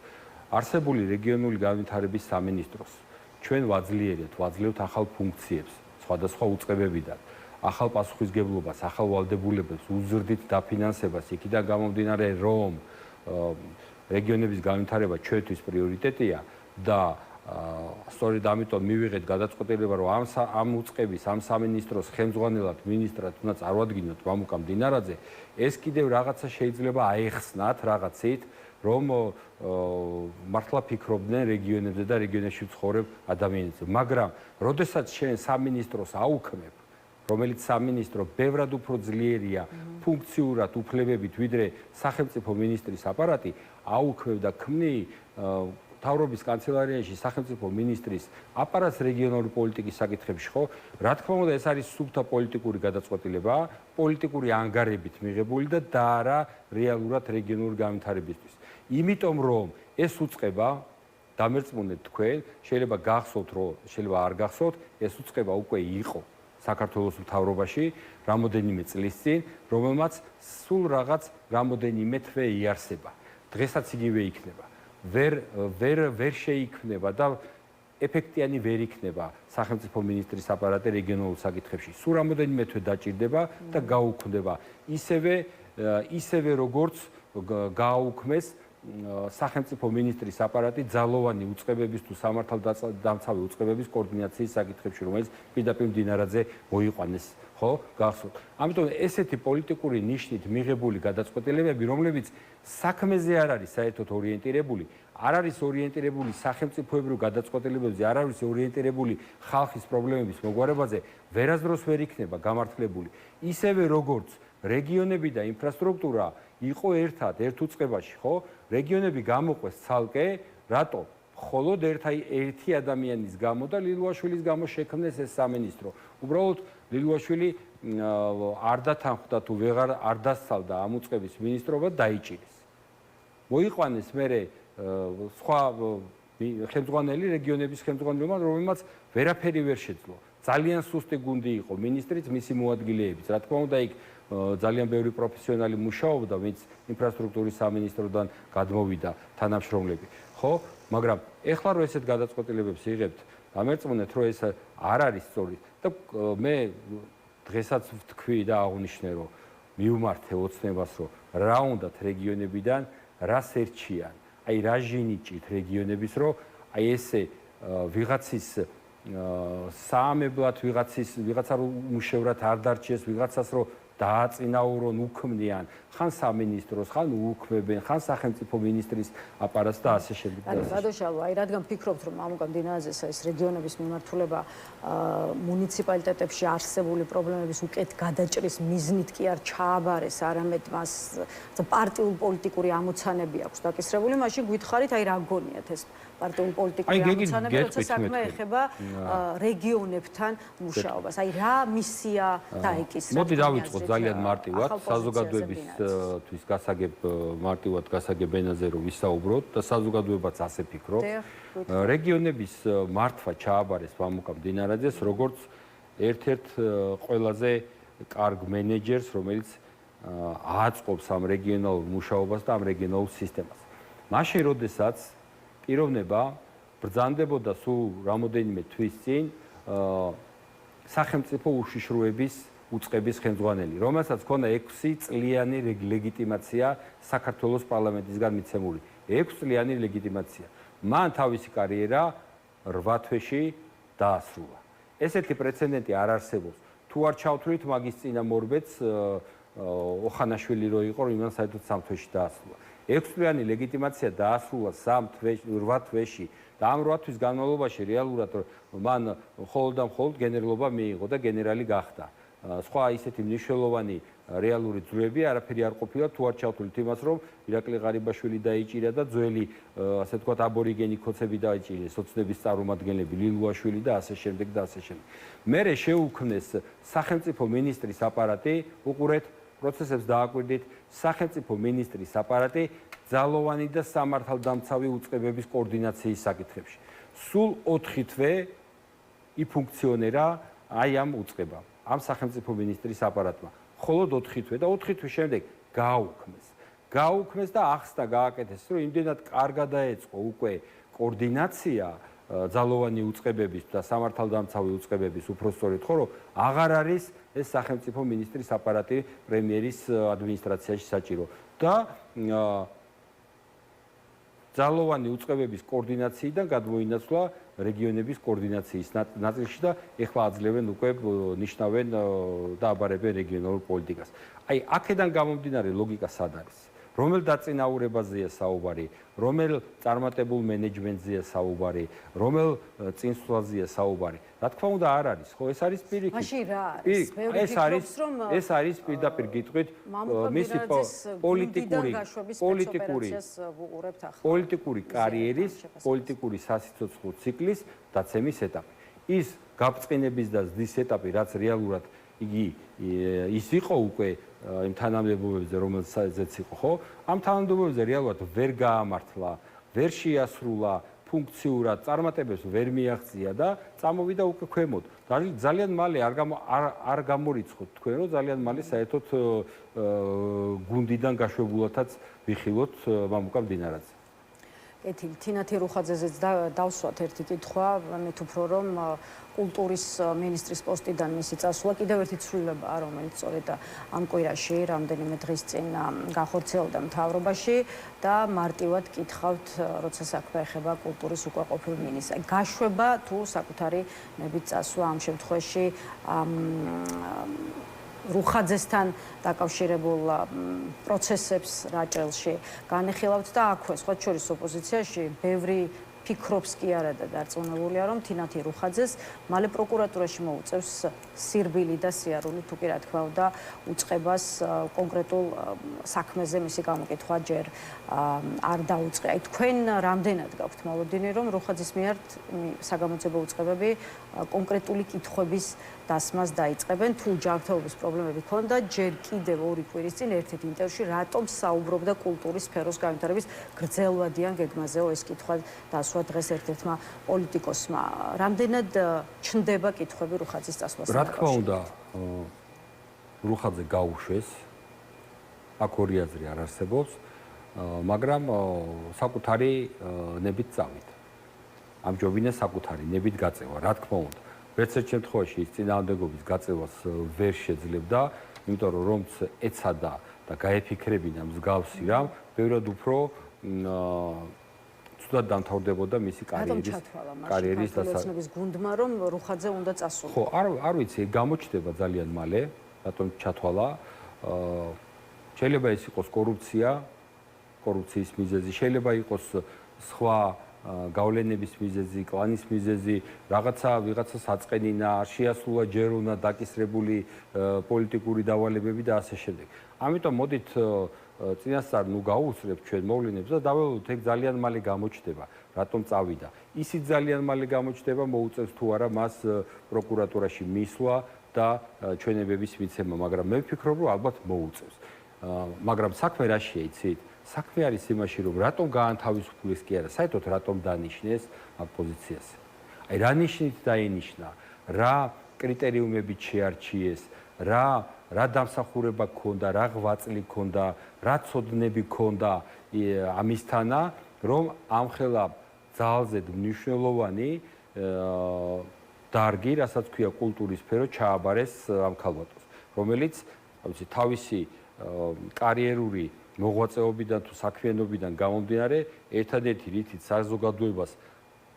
არსებული რეგიონული განვითარების სამინისტროს ჩვენ ვაძლევთ ახალ ფუნქციებს სხვადასხვა უწყებებიდან, ახალ პასუხისგებლობას, ახალ ვალდებულებებს, უზრდით დაფინანსებას, იქიდან გამომდინარე, რომ რეგიონების განვითარება ჩვენთვის პრიორიტეტია და სწორედ ამიტომ მივიღეთ გადაწყვეტილება, რომ ამ უწყების, ამ სამინისტროს ხელმძღვანელად მინისტრად უნდა წარვადგინოთ მამუკამდინარაძე, ეს კიდევ რაღაცა შეიძლება აეხსნათ რაღაცით, რომ მართლა ფიქრობდნენ რეგიონებზე და რეგიონებში ცხოვრებ ადამიანებზე. მაგრამ, როდესაც შენ სამინისტროს აუქმებ, რომელიც სამინისტრო ბევრად უფრო ძლიერია ფუნქციურად უფლებებით, ვიდრე სახელმწიფო მინისტრის აპარატი, აუქმებ და ქმნი მთავრობის კანცელარიაში სახელმწიფო მინისტრის აპარატს რეგიონალური პოლიტიკის საკითხებში, ხო? რა თქმა უნდა, ეს არის სუფთა პოლიტიკური გადაწყვეტილება, პოლიტიკური ანგარებით მიღებული და არა რეალურად რეგიონული განვითარებისთვის. იმიტომ რომ ეს უწყება დამერწმუნეთ თქვენ, შეიძლება გახსოვთ, რომ შეიძლება არ გახსოვთ, ეს უწყება უკვე იყო საქართველოს მთავრობაში რამოდენიმე წლის წინ, რომელმაც სულ რაღაც რამოდენიმე თვე იარსება. დღესაც იგივე იქნება. ვერ შეიქმნება და ეფექტიანი ვერ იქნება სახელმწიფო მინისტრის აპარატი რეგიონულ საკითხებში. სულ რამოდენიმე თვე დაჭირდება და გაუქმდება. ისევე როგორც გააუქმეს სახელმწიფო მინისტრის აპარატი ძალოვანი უწყებების თუ სამართალდამცავი უწყებების კოორდინაციის საკითხებში, რომელიც პირდაპირ მდინარაძე მოიყვანეს, ხო? გახსოვთ. ამიტომ ესეთი პოლიტიკური ნიშნით მიღებული გადაწყვეტილებები, რომლებიც საქმეზე არ არის საერთოდ ორიენტირებული, არ არის ორიენტირებული სახელმწიფოებრივ გადაწყვეტილებებზე, არ არის ორიენტირებული ხალხის პრობლემების მოგვარებაზე, ვერასდროს ვერ იქნება გამართლებული. ისევე როგორც რეგიონები და ინფრასტრუქტურა იყო ერთ უწყებაში, ხო? რეგიონები გამოყვეს ცალკე, რატო? მხოლოდ ერთი ადამიანის გამო და ლილუაშვილის გამო შექმნეს ეს სამინისტრო. უბრალოდ ლილუაშვილი არ დათანხმდა თუ ვეღარ არ დასწავდა ამ უწყების მინისტრობა დაიჭირეს. მოიყვანეს მერე სხვა ხელმძღვანელი რეგიონების ხელმძღვანელობა, რომელმაც ვერაფერი ვერ შეძლო. ძალიან სუსტი გუნდი იყო მინისტრიც, მისი მოადგილეებიც. რა თქმა უნდა, იქ ძალიან ბევრი პროფესიონალი მუშაობდა, ვინც ინფრასტრუქტურის სამინისტროდან გადმოვიდა თანამშრომლები. ხო? მაგრამ ეხლა რომ ესეთ გადაწყვეტილებებს იღებთ, დამერწმუნეთ, რომ ეს არ არის სწორი და მე დღესაც ვთქვი და აღვნიშნე, რომ მივმართე ოცნებას, რომ რა უნდათ რეგიონებიდან, რას ერჩიან, აი რა ჟინიჭით რეგიონების, რომ აი ესე ვიღაცის საამებლად ვიღაცა რომ უმუშევრად არ დარჩეს, ვიღაცას რომ დააწინაურონ, უქმნიან ხან სამინისტროს, ხან უქმებენ, ხან სახელმწიფო მინისტრის აპარატს და ასე შემდეგ. ბადოშალო, აი რადგან ფიქრობთ, რომ მამუკამ დინარაძეს ეს რეგიონების მიმართულება მუნიციპალიტეტებში არსებული პრობლემების უკეთ გადაჭრის მიზნით კი არ ჩააბარეს, არამედ მას პარტიულ პოლიტიკური ამოცანები აქვს დაკისრებული, მაშინ გითხარით, აი რა გონიათ ეს პარტიულ პოლიტიკური ამოცანები, როცა საქმე ეხება რეგიონებთან მუშაობას. აი რა მისია დაეკისრა? მოდი დავიწყოთ ძალიან მარტივად, საზოგადოებისთვის გასაგებ მარტივად გასაგებ ენაზე რომ ვისაუბროთ და საზოგადოებაც ასე ფიქრობს. რეგიონების მართვა ჩააბარეს მამუკამ დინარაძეს როგორც ერთ-ერთ ყველაზე კარგ მენეჯერს, რომელიც აწყობს ამ რეგიონალურ მუშაობას და ამ რეგიონალურ სისტემას. მაშინ, როდესაც პიროვნება ბრძანდებოდა სულ რამოდენიმე თვის წინ სახელმწიფო უშიშროების უწყების ხელმძღვანელი, რომელსაც ჰქონდა 6 წლიანი ლეგიტიმაცია საქართველოს პარლამენტისგან მიცემული. 6 წლიანი ლეგიტიმაცია. მან თავისი კარიერა 8 თვეში დაასრულა. ესეთი პრეცედენტი არ არსებობს. თუ არ ჩავთვლით მაგის წინამორბედს ოხანაშვილი რო იყო, იმან საერთოდ 3 თვეში დაასრულა. 6 წლიანი ლეგიტიმაცია დაასრულა 8 თვეში და ამ 8 თვის განმავლობაში რეალურად მან მხოლოდ და მხოლოდ გენერლობა მიიღო და გენერალი გახდა. სხვა ისეთი მნიშვნელოვანი რეალური ძვრები არაფერი არ ყოფილა თუ არ ჩავთვლით იმას, რომ ირაკლი ღარიბაშვილი დაიჭირა და ძველი ასე ვთქვათ აბორიგენი ქოცები დაიჭირეს, ოცნების წარმომადგენლები ლილუაშვილი და ასე შემდეგ და ასე შემდეგ. მერე შეუქმნეს სახელმწიფო მინისტრის აპარატი, უყურეთ პროცესებს დააკვირდით, სახელმწიფო მინისტრის აპარატი ძალოვანი და სამართალდამცავი უწყებების კოორდინაციის საკითხებში. სულ 4 თვე იფუნქციონერა აი ამ უწყებამ, ამ სახელმწიფო მინისტრის აპარატმა. მხოლოდ 4 თვე და 4 თვის შემდეგ გააუქმეს და ახსნა გააკეთეს, რომ იმდენად კარგად დაეწყო უკვე კოორდინაცია ძალოვანი უწყებების და სამართალდამცავი უწყებების უпростоრეთ ხო რომ აღარ არის ეს სახელმწიფო მინისტრის აპარატი პრემიერის ადმინისტრაციაში საჭირო და ძალოვანი უწყებების კოორდინაციიდან გადმოინაცვლა რეგიონების კოორდინაციის ნაწილში და ეხლა აძლევენ უკვე ნიშნავენ და აბარებენ რეგიონალურ პოლიტიკას. აი აქედან გამომდინარე ლოგიკა სად არის? რომელ დაწინაურებაზეა საუბარი, რომელ წარმატებულ მენეჯმენტზეა საუბარი, რომელ წინსვლაზეა საუბარი. Რა თქმა უნდა არ არის, ხო ეს არის პირიქით. მაშინ რა არის? ეს არის პირდაპირ გიტყვით მისი პოლიტიკური კარიერის, პოლიტიკური სასიცოცხლო ციკლის დაცემის ეტაპი. ის გაბწყინების და ზრდის ეტაპი, რაც რეალურად იგი ის იყო უკვე იმ თანამდებობებზე, რომელზეც იყო, ხო? ამ თანამდებობებზე რეალურად ვერ გაამართლა, ვერ შეასრულა ფუნქციურად, წარმატებებს ვერ მიაღწია და წამოვიდა უკვე ქვემოთ. ძალიან მალე არ გამორიცხოთ თქვენ, რომ ძალიან მალე საერთოდ გუნდიდან გაშვებულათაც ვიხილოთ მამუკამ დინარაძე. კეთილი, თინათი რუხაძეზეც დავსვათ ერთი კითხვა, მით უფრო რომ კულტურის მინისტრის პოსტიდან მისი წასვლა კიდევ ერთი ცვლილებაა, რომელიც სწორედ ამ კვირაში რამდენიმე დღის წინ განხორციელდა მთავრობაში და მარტივად კითხავთ, როცა საქმე ეხება კულტურის უკვე ყოფილ მინისტრს. გაშვება თუ საკუთარი ნებით წასვლა ამ შემთხვევაში რუხაძესთან დაკავშირებულ პროცესებს რაჭელში განეხილავთ და აქვე სხვა შორის ოპოზიციაში ბევრი ფიქრობს კი არა და დარწმუნებულია რომ თინათი რუხაძეს მალე პროკურატურაში მოუწევს სირბილი და სიარული თუ კი რა თქმა უნდა უწყებას კონკრეტულ საქმეზე მისი გამოკითხვა ჯერ არ დაუწყია. აი თქვენ რამდენად გაქვთ მოლოდინი რომ რუხაძის მიერ საგამოძიებო უწყებები კონკრეტული კითხვების დასმას დაიწყებენ თუ ჯანმრთელობის პრობლემები ქონდა ჯერ კიდევ 2 კვირის წინ ერთ-ერთ ინტერვიუში რატომ საუბრობდა კულტურის სფეროს განვითარების გრძელვადიან გეგმაზეო ეს კითხვა დასვა დღეს ერთ-ერთმა პოლიტიკოსმა რამდენად ჩნდება კითხვები რუხაძის წასვლასთან რა თქმა უნდა რუხაძე გაუშვეს აქ ორი აზრი არ არსებობს მაგრამ საკუთარი ნებით წავიდა ამჯობინეს საკუთარი ნებით გაწევა რა თქმა უნდა ერთ შემთხვევაში ის წინააღმდეგობის გაწევას ვერ შეძლებდა, იმიტომ რომ რომც ეცადა და გაეფიქრებინა მსგავსი რამ, ბევრად უფრო ცუდად დამთავრდებოდა მისი კარიერის დასაწყისის გუნდმა რომ რუხაძე უნდა წასულიყო. ხო, არ ვიცი, გამოჩნდება ძალიან მალე, რატომ ჩათვალა. შეიძლება ეს იყოს კორუფციის მიზეზი, შეიძლება იყოს სხვა გავლენების მიზეზი, კლანის მიზეზი, ვიღაცა საწყენინა, არ შეასრულა ჯერ უნდა დაკისრებული პოლიტიკური დავალებები და ასე შემდეგ. ამიტომ მოდით წინასწარ გავუსწრებთ ჩვენ მოვლენებს და დაველოდოთ ეგ ძალიან მალე გამოჩნდება, რატომ წავიდა. ისიც ძალიან მალე გამოჩნდება, მოუწევს თუ არა მას პროკურატურაში მისვლა და ჩვენებების მიცემა, მაგრამ მე ვფიქრობ, რომ ალბათ მოუწევს. მაგრამ საქმე რაშია, იცით? საქმე არის იმაში, რომ რატომ გაანთავისუფლეს კი არა, საერთოდ რატომ დანიშნეს ამ პოზიციაზე. აი რა ნიშნით დაინიშნა, რა კრიტერიუმებით შეარჩიეს, რა დამსახურება ჰქონდა, რა ღვაწლი ჰქონდა, რა ცოდნები ჰქონდა ამისთანა, რომ ამხელა ძალზედ მნიშვნელოვანი დარგი, რასაც ქვია კულტურის სფერო, ჩააბარეს ამ ქალბატონს, რომელიც თავისი კარიერული მოღვაწეობიდან თუ საქმიანობიდან გამომდინარე, ერთადერთი რითიც საზოგადოებას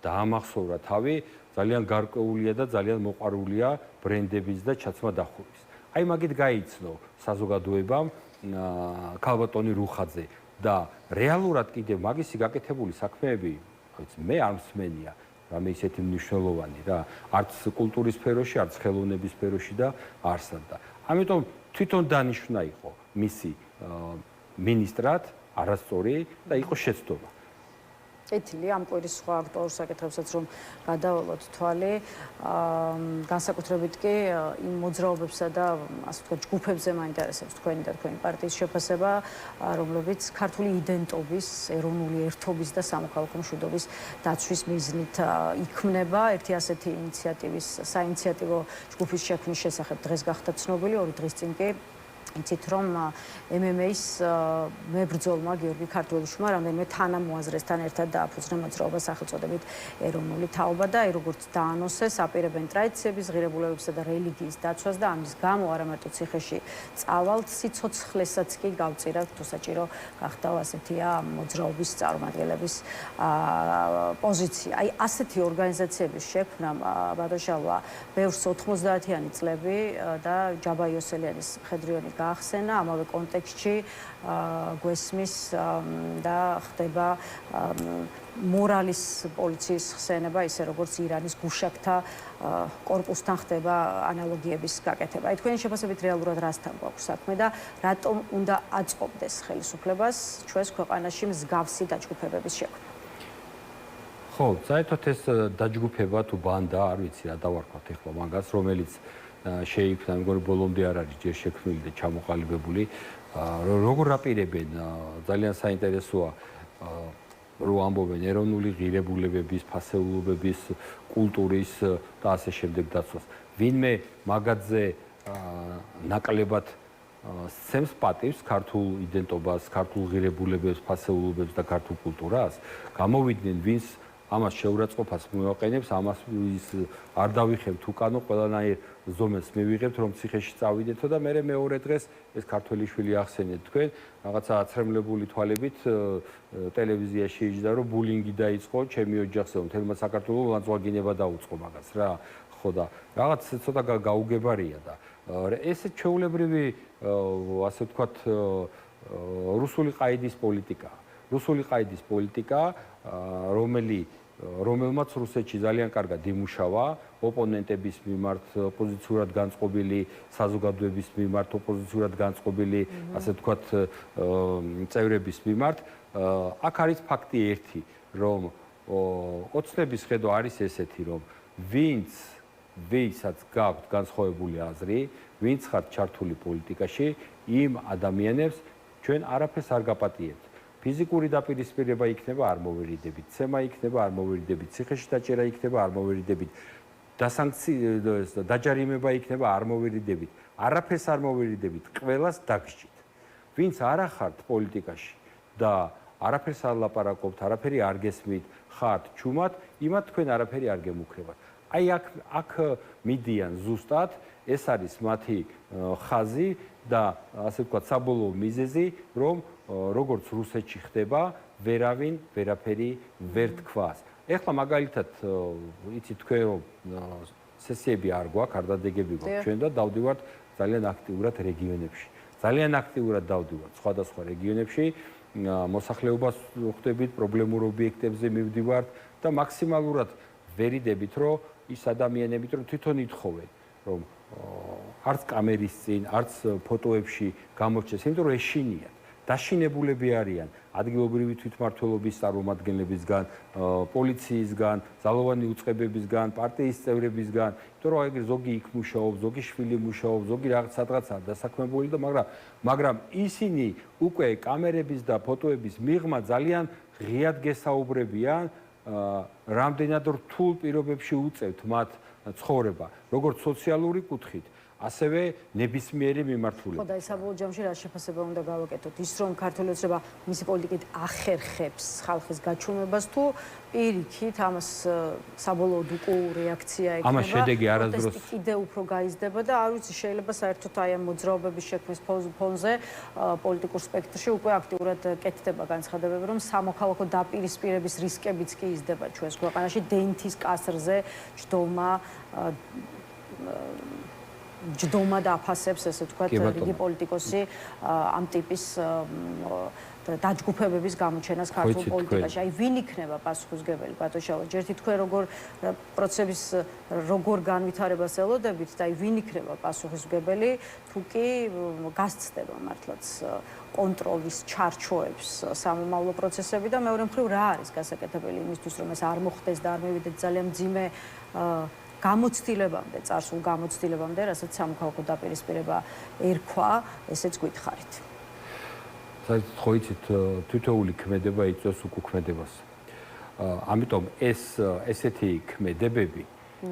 დაამახსოვრა თავი, ძალიან გარკვეულია და ძალიან მოყვარულია ბრენდების და ჩაცმა დახურვის. აი მაგით გაიცნო საზოგადოებამ ქალბატონი რუხაძე და რეალურად კიდევ მაგისი გაკეთებული საქმეები, მე არ მსმენია, რამე ისეთი მნიშვნელოვანი რა, არც კულტურის სფეროში, არც ხელოვნების სფეროში და არსად და ამიტომ თვითონ დანიშვნა იყო მისი მინისტრად არასწორი და იყო შეცდომა. კეთილი, ამ კვირის სხვა აქტუალურ საკითხებსაც რომ გადავალოთ თვალი, განსაკუთრებით კი იმ მოძრაობებსა და ასე ვთქვათ ჯგუფებზე მაინტერესებს თქვენი და თქვენი პარტიის შეფასება, რომლებიც ქართული იდენტობის, ეროვნული ერთობის და სამოქალაქო მშვიდობის დაცვის მიზნით იქმნება. ერთი ასეთი ინიციატივის, საინიციატივო ჯგუფის შექმნის შესახებ დღეს გახდა ცნობილი, 2 დღის წინ კი იცით რომ MMA-ის მებრძოლმა გიორგი ქართველიშვილმა რამდენიმე თანამოაზრესთან ერთად დააფუძნა მოძრაობა სახელწოდებით ეროვნული თაობა და აი როგორც დაანონსეს, აპირებენ ტრადიციების, ღირებულებებსა და რელიგიის დაცვას და ამის გამო არა მარტო ციხეში წავალთ, სიცოცხლესაც კი გავწირავთ, თუ საჭირო გახდა ასეთია მოძრაობის წარმომადგენლების პოზიცია. აი ასეთი ორგანიზაციების შექმნამ ბატონშალვა ბევრს 90-იანი წლები და ჯაბა იოსელიანის მხედრიონი გაახსენა ამავე კონტექსტში გვესმის და ხდება მორალის პოლიციის ხსენება, ისე როგორც ირანის გუშაკთა კორპუსთან ხდება ანალოგიების გაკეთება. აი თქვენი შეფასებით რეალურად რასთან გვაქვს საქმე და რატომ უნდა აწყობდეს ხელისუფლებას ჩვენს ქვეყანაში მსგავსი დაჯგუფებების შექმნა? ხო, საერთოდ ეს დაჯგუფება თუ ბანდა, არ ვიცი რა დავარქვათ ახლა მაგას, რომელიც შეიქმნა, მეგონი ბოლომდე არ არის ჯერ შექმნილი და ჩამოყალიბებული. როგორ აპირებენ, ძალიან საინტერესოა, რო ამბობენ ეროვნული ღირებულებების, ფასეულობების, კულტურის და ასე შემდეგ დაცვას. ვინმე მაგაძე ნაკლებად სცემს პატივს ქართულ იდენტობას, ქართულ ღირებულებებს, ფასეულობებს და ქართულ კულტურას, გამოვიდნენ ვინც ამას შეურაცხყოფას მივაყენებს, ამას არ დავიხებთ უკანო, ყველანაირ ზომებს მივიღებთ, რომ ციხეში წავიდეთო და მე მეორე დღეს ეს ქართველიშვილი ახსენეთ თქვენ, რაღაცა აცრემლებული თვალებით ტელევიზიაში იჯდა, რომ ბულინგი დაიწყო ჩემი ოჯახზე, მთელმა საქართველოს ლანძღვაგინება დაუწყო მაგას რა. ხო და რაღაც ცოტა გაუგებარია და ეს ჩვეულებრივი ასე ვთქვათ რუსული ყაიდის პოლიტიკა. რუსული ყაიდის პოლიტიკა, რომელმაც რუსეთში ძალიან კარგად იმუშავა ოპონენტების მიმართ, ოპოზიციურად განწყობილი საზოგადოების მიმართ, ოპოზიციურად განწყობილი, ასე ვთქვათ, წევრების მიმართ. აქ არის ფაქტი ერთი, რომ ოცნების ხედვა არის ესეთი, რომ ვინცაც გაქვთ განსხვავებული აზრი, ვინც ხართ ჩართული პოლიტიკაში, იმ ადამიანებს ჩვენ არაფერს არ გაპატიებთ. ფიზიკური დაპირისპირება იქნება, არ მოვერიდებით. ცემა იქნება, არ მოვერიდებით. ციხეში დაჭერა იქნება, არ მოვერიდებით. დაჯარიმება იქნება, არ მოვერიდებით. არაფერს არ მოვერიდებით. ყველას დაგსჯით. ვინც არ ახართ პოლიტიკაში და არაფერს არ ლაპარაკობთ, არაფერი არ გესმით, ხართ ჩუმად, იმათ თქვენ არაფერი არ გემუქრებათ. აი აქ მიდიან ზუსტად, ეს არის მათი ხაზი და ასე ვთქვათ, საბოლოო მიზეზი, რომ როგორც რუსეთში ხდება, ვერავინ ვერაფერი ვერ თქვას. ეხლა მაგალითად, იცით თქვენ რომ სესიები არ გვაქვს, არ დადეგები გვაქვს ჩვენ და დავდივართ ძალიან აქტიურად რეგიონებში. ძალიან აქტიურად დავდივართ სხვადასხვა რეგიონებში, მოსახლეობას ხვდებით, პრობლემურ ობიექტებზე მივდივართ და მაქსიმალურად ვერიდებით, რომ ის ადამიანები თვითონ ითხოვენ, რომ არც კამერის წინ, არც ფოტოებში გამოჩეს, იმიტომ რომ ეშინიათ. დაშინებულები არიან ადგილობრივი თვითმმართველობის წარმომადგენლებისგან, პოლიციისგან, ძალოვანი უწყებებისგან, პარტიის წევრებისგან, იმიტომ რომ ეგრე ზოგი იქ მუშაობს, ზოგი შვილი მუშაობს, ზოგი რაღაცა დასაქმებული და მაგრამ ისინი უკვე კამერების და ფოტოების მიღმა ძალიან ღიად გესაუბრებიან, რამდენად რთულ პირობებში უწევთ მათ ცხოვრება, როგორც სოციალური კუთხით, ასევე ნებისმიერი მიმართულებით. ხო და საბოლოო ჯამში რა შეფასება უნდა გავაკეთოთ? ის რომ ქართული ოცნება მისი პოლიტიკით ახერხებს ხალხის გაჩვენებას თუ პირიქით ამას საბოლოოდ უკვე რეაქცია ექნება? ამას შედეგი არასდროს პროტესტი კიდევ უფრო გაიზრდება და არ ვიცი, შეიძლება საერთოდ აი ამ მოძრაობების შექმნის ფონზე პოლიტიკურ სპექტრში უკვე აქტიურად კეთდება განცხადებები, რომ სამოქალაქო დაპირისპირების რისკებიც კი იზრდება ჩვენს ქვეყანაში, დენთის კასრზე ჯდომა და აფასებს, ესე ვთქვათ, რიგი პოლიტიკოსი ამ ტიპის დაჯგუფებების გამოჩენას ქართულ პოლიტიკაში. აი, ვინ იქნება პასუხისმგებელი, ბატონო? ჯერთი თქვენ როგორ განვითარებას ელოდებით და აი, ვინ იქნება პასუხისმგებელი, თუ კი გასცდება მართლაც კონტროლის ჩარჩოებს სამომავლო პროცესები და მეორე მხრივ რა არის გასაკეთებელი იმისთვის, რომ ეს არ მოხდეს და არ მივიდეთ ძალიან მძიმე გამოცდილებამდე, წარსულ გამოცდილებამდე, რასაც სამოქალაქო დაპირისპირება ერქვა, ესეც გითხარით. საერთოდ ხო იცით, თითოეული ქმედება იწვევს უკუქმედებას. ამიტომ ესეთი ქმედებები,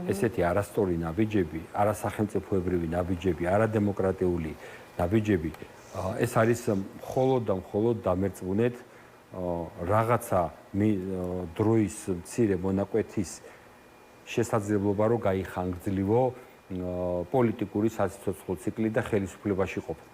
ესეთი არასწორი ნაბიჯები, არასახელმწიფოებრივი ნაბიჯები, არადემოკრატიული ნაბიჯები, ეს არის მხოლოდ და მხოლოდ დამერწმუნეთ რაღაცა დროის მცირე მონაკვეთის შესაძლებლობა რომ გაიხანგრძლივო პოლიტიკური სასიცოცხლო ციკლი და ხელისუფლებაში ყოფნა.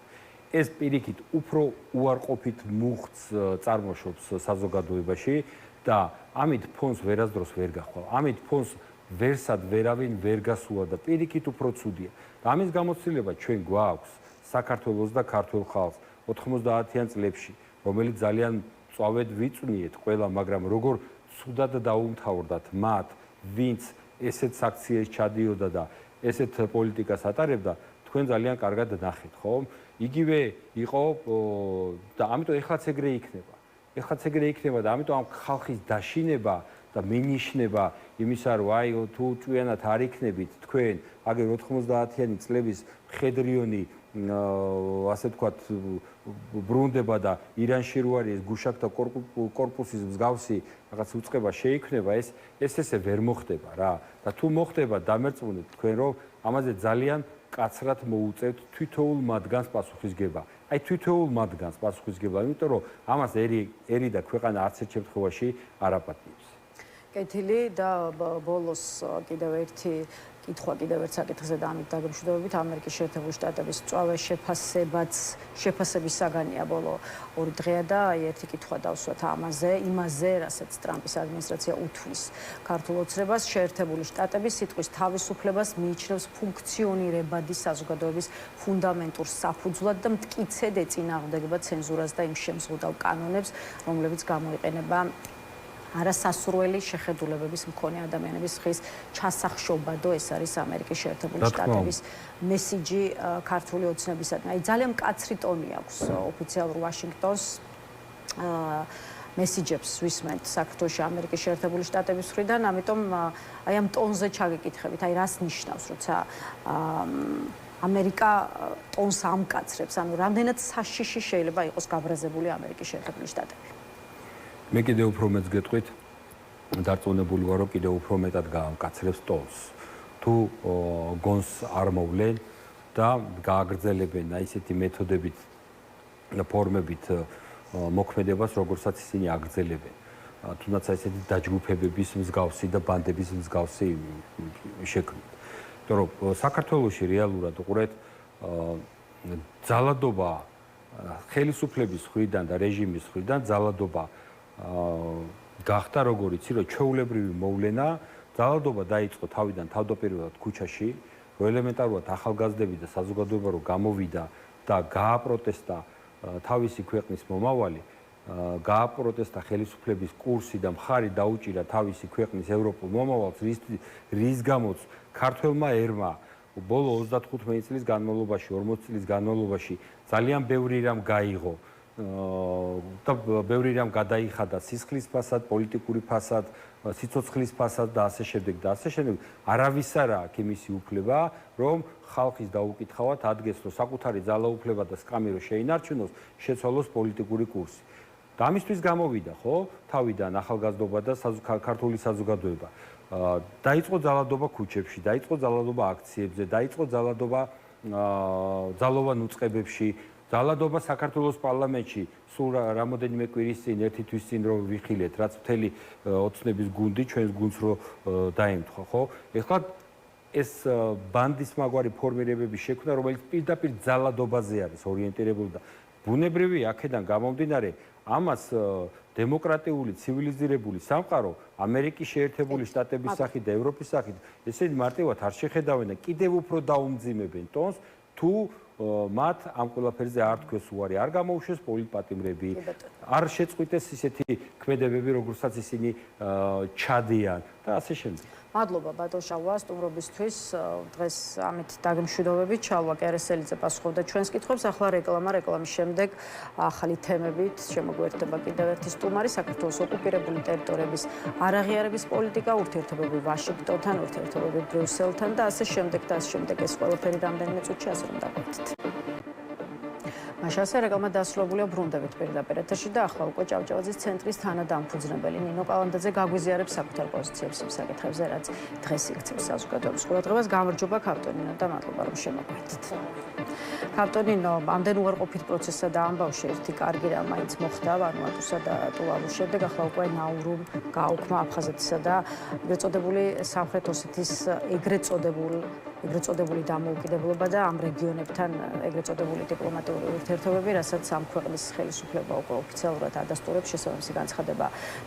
ეს პირიქით უფრო უარყოფით მუხტს წარმოშობს საზოგადოებაში და ამით ფონს ვერასდროს ვერ გახვალ. ამით ფონს ვერსად ვერავინ ვერ გასულა და პირიქით უფრო ცუდია. და ამის გამოცდილება ჩვენ გვაქვს საქართველოს და ქართულ ხალხს 90-იან წლებში, რომელიც ძალიან წვავედ ვიწვნიეთ ყველა, მაგრამ როგორ ცუდად დაუმთავრდათ მათ, ვინც ესეთ საქციეს ჩადიოდა და ესეთ პოლიტიკას ატარებდა, თქვენ ძალიან კარგად ნახეთ, ხო? იგივე იყო და ამიტომ ეხლაც ეგრე იქნება. ეხლაც ეგრე იქნება და ამიტომ ამ ხალხის დაშინება და მინიშნება იმისა, რომ აი თუ ჭვიანად არ იქნებით თქვენ, აგერ 90-იანი წლების მხედრიონი ასე ვთქვათ ბრუნდება და ირანში რო არის გუშაკთა კორპუსის მსგავსი რაღაც უწყება შეიქმნება, ეს ესე ვერ მოხდება რა. და თუ მოხდება, დამერწმუნეთ თქვენ, რომ ამაზე ძალიან კაცრად მოუწევთ თითოეულ მათგანს პასუხისგება. აი თითოეულ მათგანს პასუხისგება, იმიტომ რომ ამას ერი და ქვეყანა არც ერთ შემთხვევაში არ აპატიებს. კეთილი და ბოლოს კიდევ ერთი კითხვა, კიდევ ერთ საკითხზე და ამით დაგემშვიდობებით, ამერიკის შეერთებული შტატების მწვავე შეფასების საგანია ბოლო 2 დღეა და ერთი კითხვა დავსვათ იმაზე, რასაც ტრამპის ადმინისტრაცია უთვლის ქართულ ოცნებას, შეერთებული შტატები სიტყვის თავისუფლებას მიიჩნევს ფუნქციონირებადი საზოგადოების ფუნდამენტურ საფუძვლად და მტკიცედ ეწინააღმდეგება ცენზურას და იმ შემზღუდავ კანონებს, რომლებიც გამოიყენება არასასურველი შეხედულებების მქონე ადამიანების ხის ჩასახშობადო. ეს არის ამერიკის შეერთებული შტატების მესიჯი ქართული ოცნებისადმი. აი ძალიან მკაცრი ტონი აქვს ოფიციალურ ვაშინგტონს მესიჯებს ვისმენთ საქართველოში ამერიკის შეერთებული შტატების მხრიდან, ამიტომ აი ამ ტონზე ჩაგეკითხებით, აი რას ნიშნავს, როცა ამერიკა ტონს ამკაცრებს, ანუ რამდენად საშიში შეიძლება იყოს გაბრაზებული ამერიკის შეერთებული შტატები. მე კიდევ უფრო მეც გეტყვით, დარწმუნებული ვარ, რომ კიდევ უფრო მეტად გაამკაცრებს ტონს. თუ გონს არ მოვლენ და გააგრძელებენ ისეთი მეთოდებით და ფორმებით მოქმედებას, როგორცაც ისინი აგრძელებენ. თუნდაც ესეთი დაჯგუფებების მსგავსი და ბანდების მსგავსი შექმნით. იმიტომ რომ საქართველოში რეალურად უყურეთ ძალადობა ხელისუფლების მხრიდან და რეჟიმის მხრიდან ძალადობა გახდა როგორ იცი, რომ ჩვეულებრივი მოვლენა, ძალადობა დაიწყო თავიდან თავდაპირველად ქუჩაში, რომ ელემენტარულად ახალგაზრდები და საზოგადოება რომ გამოვიდა და გააპროტესტა თავისი ქვეყნის მომავალი, გააპროტესტა ხელისუფლების კურსი და მხარი დაუჭირა თავისი ქვეყნის ევროპულ მომავალს, რის გამოც ქართველმა ერმა ბოლო 35 წლის განმავლობაში, 40 წლის განმავლობაში ძალიან ბევრი რამ გაიღო და ბევრი რამ გადაიხადა სისხლის ფასად, პოლიტიკური ფასად, სიცოცხლის ფასად და ასე შემდეგ და ასე შემდეგ. არავის არ აქვს იმისი უფლება, რომ ხალხის დაუკითხავად ადგეს, რომ საკუთარი ძალაუფლება და სკამი რო შეინარჩუნოს, შეცვალოს პოლიტიკური კურსი. და ამისთვის გამოვიდა, ხო, თავიდან ახალგაზრდობა და ქართული საზოგადოება. დაიწყო ძალადობა ქუჩებში, დაიწყო ძალადობა აქციებზე, დაიწყო ძალადობა ძალოვან უწყებებში, ძალადობა საქართველოს პარლამენტში, სულ რამოდენიმე კვირის წინ, ერთი თვის წინ რომ ვიხილეთ, რაც მთელი ოცნების გუნდი ჩვენს გუნდს რო დაემთხვა, ხო? ეხლა ეს ბანდის მაგვარი ფორმირებების შექმნა, რომელიც პირდაპირ ძალადობაზე არის ორიენტირებული და ბუნებრივი აქედან გამომდინარე, ამას დემოკრატიული, ცივილიზირებული სამყარო ამერიკის შეერთებული შტატების სახით და ევროპის სახით ესენი მარტივად არ შეხედავენ და კიდევ უფრო დაუმძიმებენ ტონს, თუ მათ ამ ყველაფერზე არ თქვეს უარი, არ გამოუშვეს პოლიტპატიმრები, არ შეწყვიტეს ისეთი ქმედებები, როგორცაც ისინი ჩადიან და ასე შემდეგ. მადლობა ბატონ შალვა სტუმრობისთვის. დღეს ამით დაგემშვიდობებით. შალვა კერესელიძე პასუხობდა ჩვენს კითხვებს. ახლა რეკლამის შემდეგ ახალი თემებით შემოგვიერთდება კიდევ ერთი სტუმარი, საქართველოს ოკუპირებული ტერიტორიების არაღიარების პოლიტიკა, ურთიერთობები ვაშინგტონთან, ურთიერთობები ბრიუსელთან და ასე შემდეგ და ასე შემდეგ. ეს ყველაფერი რამდენიმე წუთში ასე რომ დაგვეთით. მაშასე რეკლამა დასრულებულია, ბრუნდებით პირდაპირ ეთერში და ახლა უკვე ჭავჭავაძის ცენტრის თანადამფუძნებელი ნინო კალანდაძე გაგვიზიარებს საკუთარ პოზიციებს იმ საკითხებზე, რაც დღეს იქცევს საზოგადოების ყურადღებას. გამარჯობა ქავტონინო და მადლობა რომ შემოგვეთით. ქავტონინო, ამდენ უარყოფით პროცესსა და ამბავში ერთი კარგი რამ მაინც მოხდა ვანუატუსა და ტუვალუს შემდეგ, ახლა უკვე ნაურუმ გააუქმა აფხაზეთისა და ეგრეთ წოდებული სამხრეთ ოსეთის ეგრეთ წოდებული დამოუკიდებლობა და ამ რეგიონებთან ეგრეთ წოდებული დიპლომატიური ურთიერთობები, რასაც ამ ქვეყნის ხელისუფლება უკვე ოფიციალურად ადასტურებს. შესაბამისი განცხადება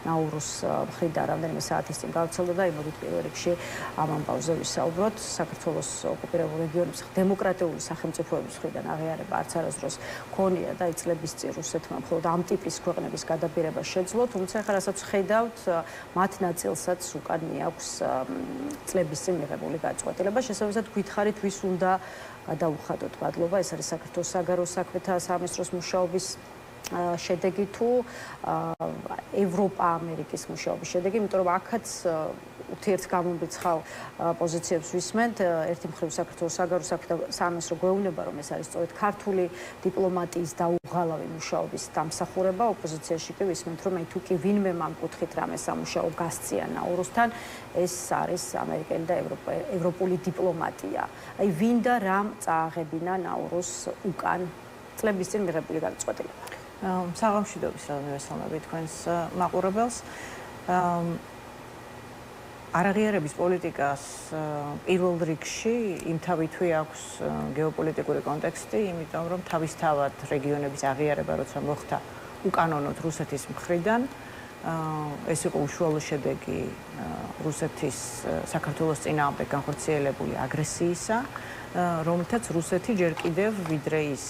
ნაურუს მხრიდან რამდენიმე საათის წინ გავრცელდა და იმოდით პირველ რიგში ამ ამბავზე ვისაუბროთ. საქართველოს ოკუპირებულ რეგიონებს დემოკრატიული სახელმწიფოების მხრიდან აღიარება არც არასდროს ქონია და წლების წინ რუსეთმა მხოლოდ ამ ტიპის ქვეყნების გადაბირება შეძლო, თუმცა ახლა რასაც ხედავთ, მათ ნაწილსაც უკან მიაქვს წლების წინ მიღებული გაწყვეტილება. შესაბამისად გვითხარით, ვის უნდა გადაუხადოთ მადლობა, ეს არის საქართველოს საგარეო საქმეთა სამინისტროს მუშაობის შედეგი თუ ევროპა-ამერიკის მუშაობის შედეგი, იმიტომ რომ აქაც ურთიერთგამომრიცხავ პოზიციებს ვისმენთ. ერთი მხრივ საქართველოს საგარეო საქმეთა სამინისტრო გვეუბნება, რომ ეს არის სწორედ ქართული დიპლომატიის დაუღალავი მუშაობის დამსახურება. ოპოზიციაში კი ვისმენთ, რომ თუ კი ვინმე ამ კუთხით რამე სამუშაო გასწია ნაურუსთან, ეს არის ამერიკელი და ევროპული დიპლომატია. აი ვინ და რამ წააღებინა ნაურუს უკან წლების წინ მიღებული გადაწყვეტილება. საღამშვიდობის მივესალმები თქვენს მაყურებელს. არაღიარების პოლიტიკას პირველ რიგში იმთავითვე აქვს გეოპოლიტიკური კონტექსტი, იმიტომ რომ თავისთავად რეგიონების აღიარება როცა მოხდა უკანონოდ რუსეთის მხრიდან, ეს იყო უშუალო შედეგი რუსეთის საქართველოს წინააღმდეგ განხორციელებული აგრესიისა, რომელთაც რუსეთი ჯერ კიდევ ვიდრე ის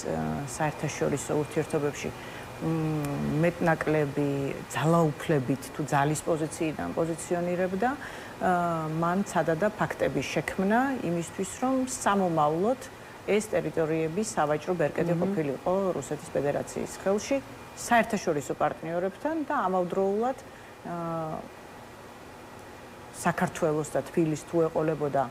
საერთაშორისო ურთიერთობებში მეტნაკლები ძალაუფლებით თუ ძალის პოზიციიდან პოზიციონირებდა, მან ცადა და ფაქტების შექმნა იმისთვის, რომ სამომავლოდ ეს ტერიტორიები სავაჭრო ბერკეტი ყოფილიყო რუსეთის ფედერაციის ხელში საერთაშორისო პარტნიორებთან და ამავდროულად საქართველოს და თბილისს თუ ეყოლებოდა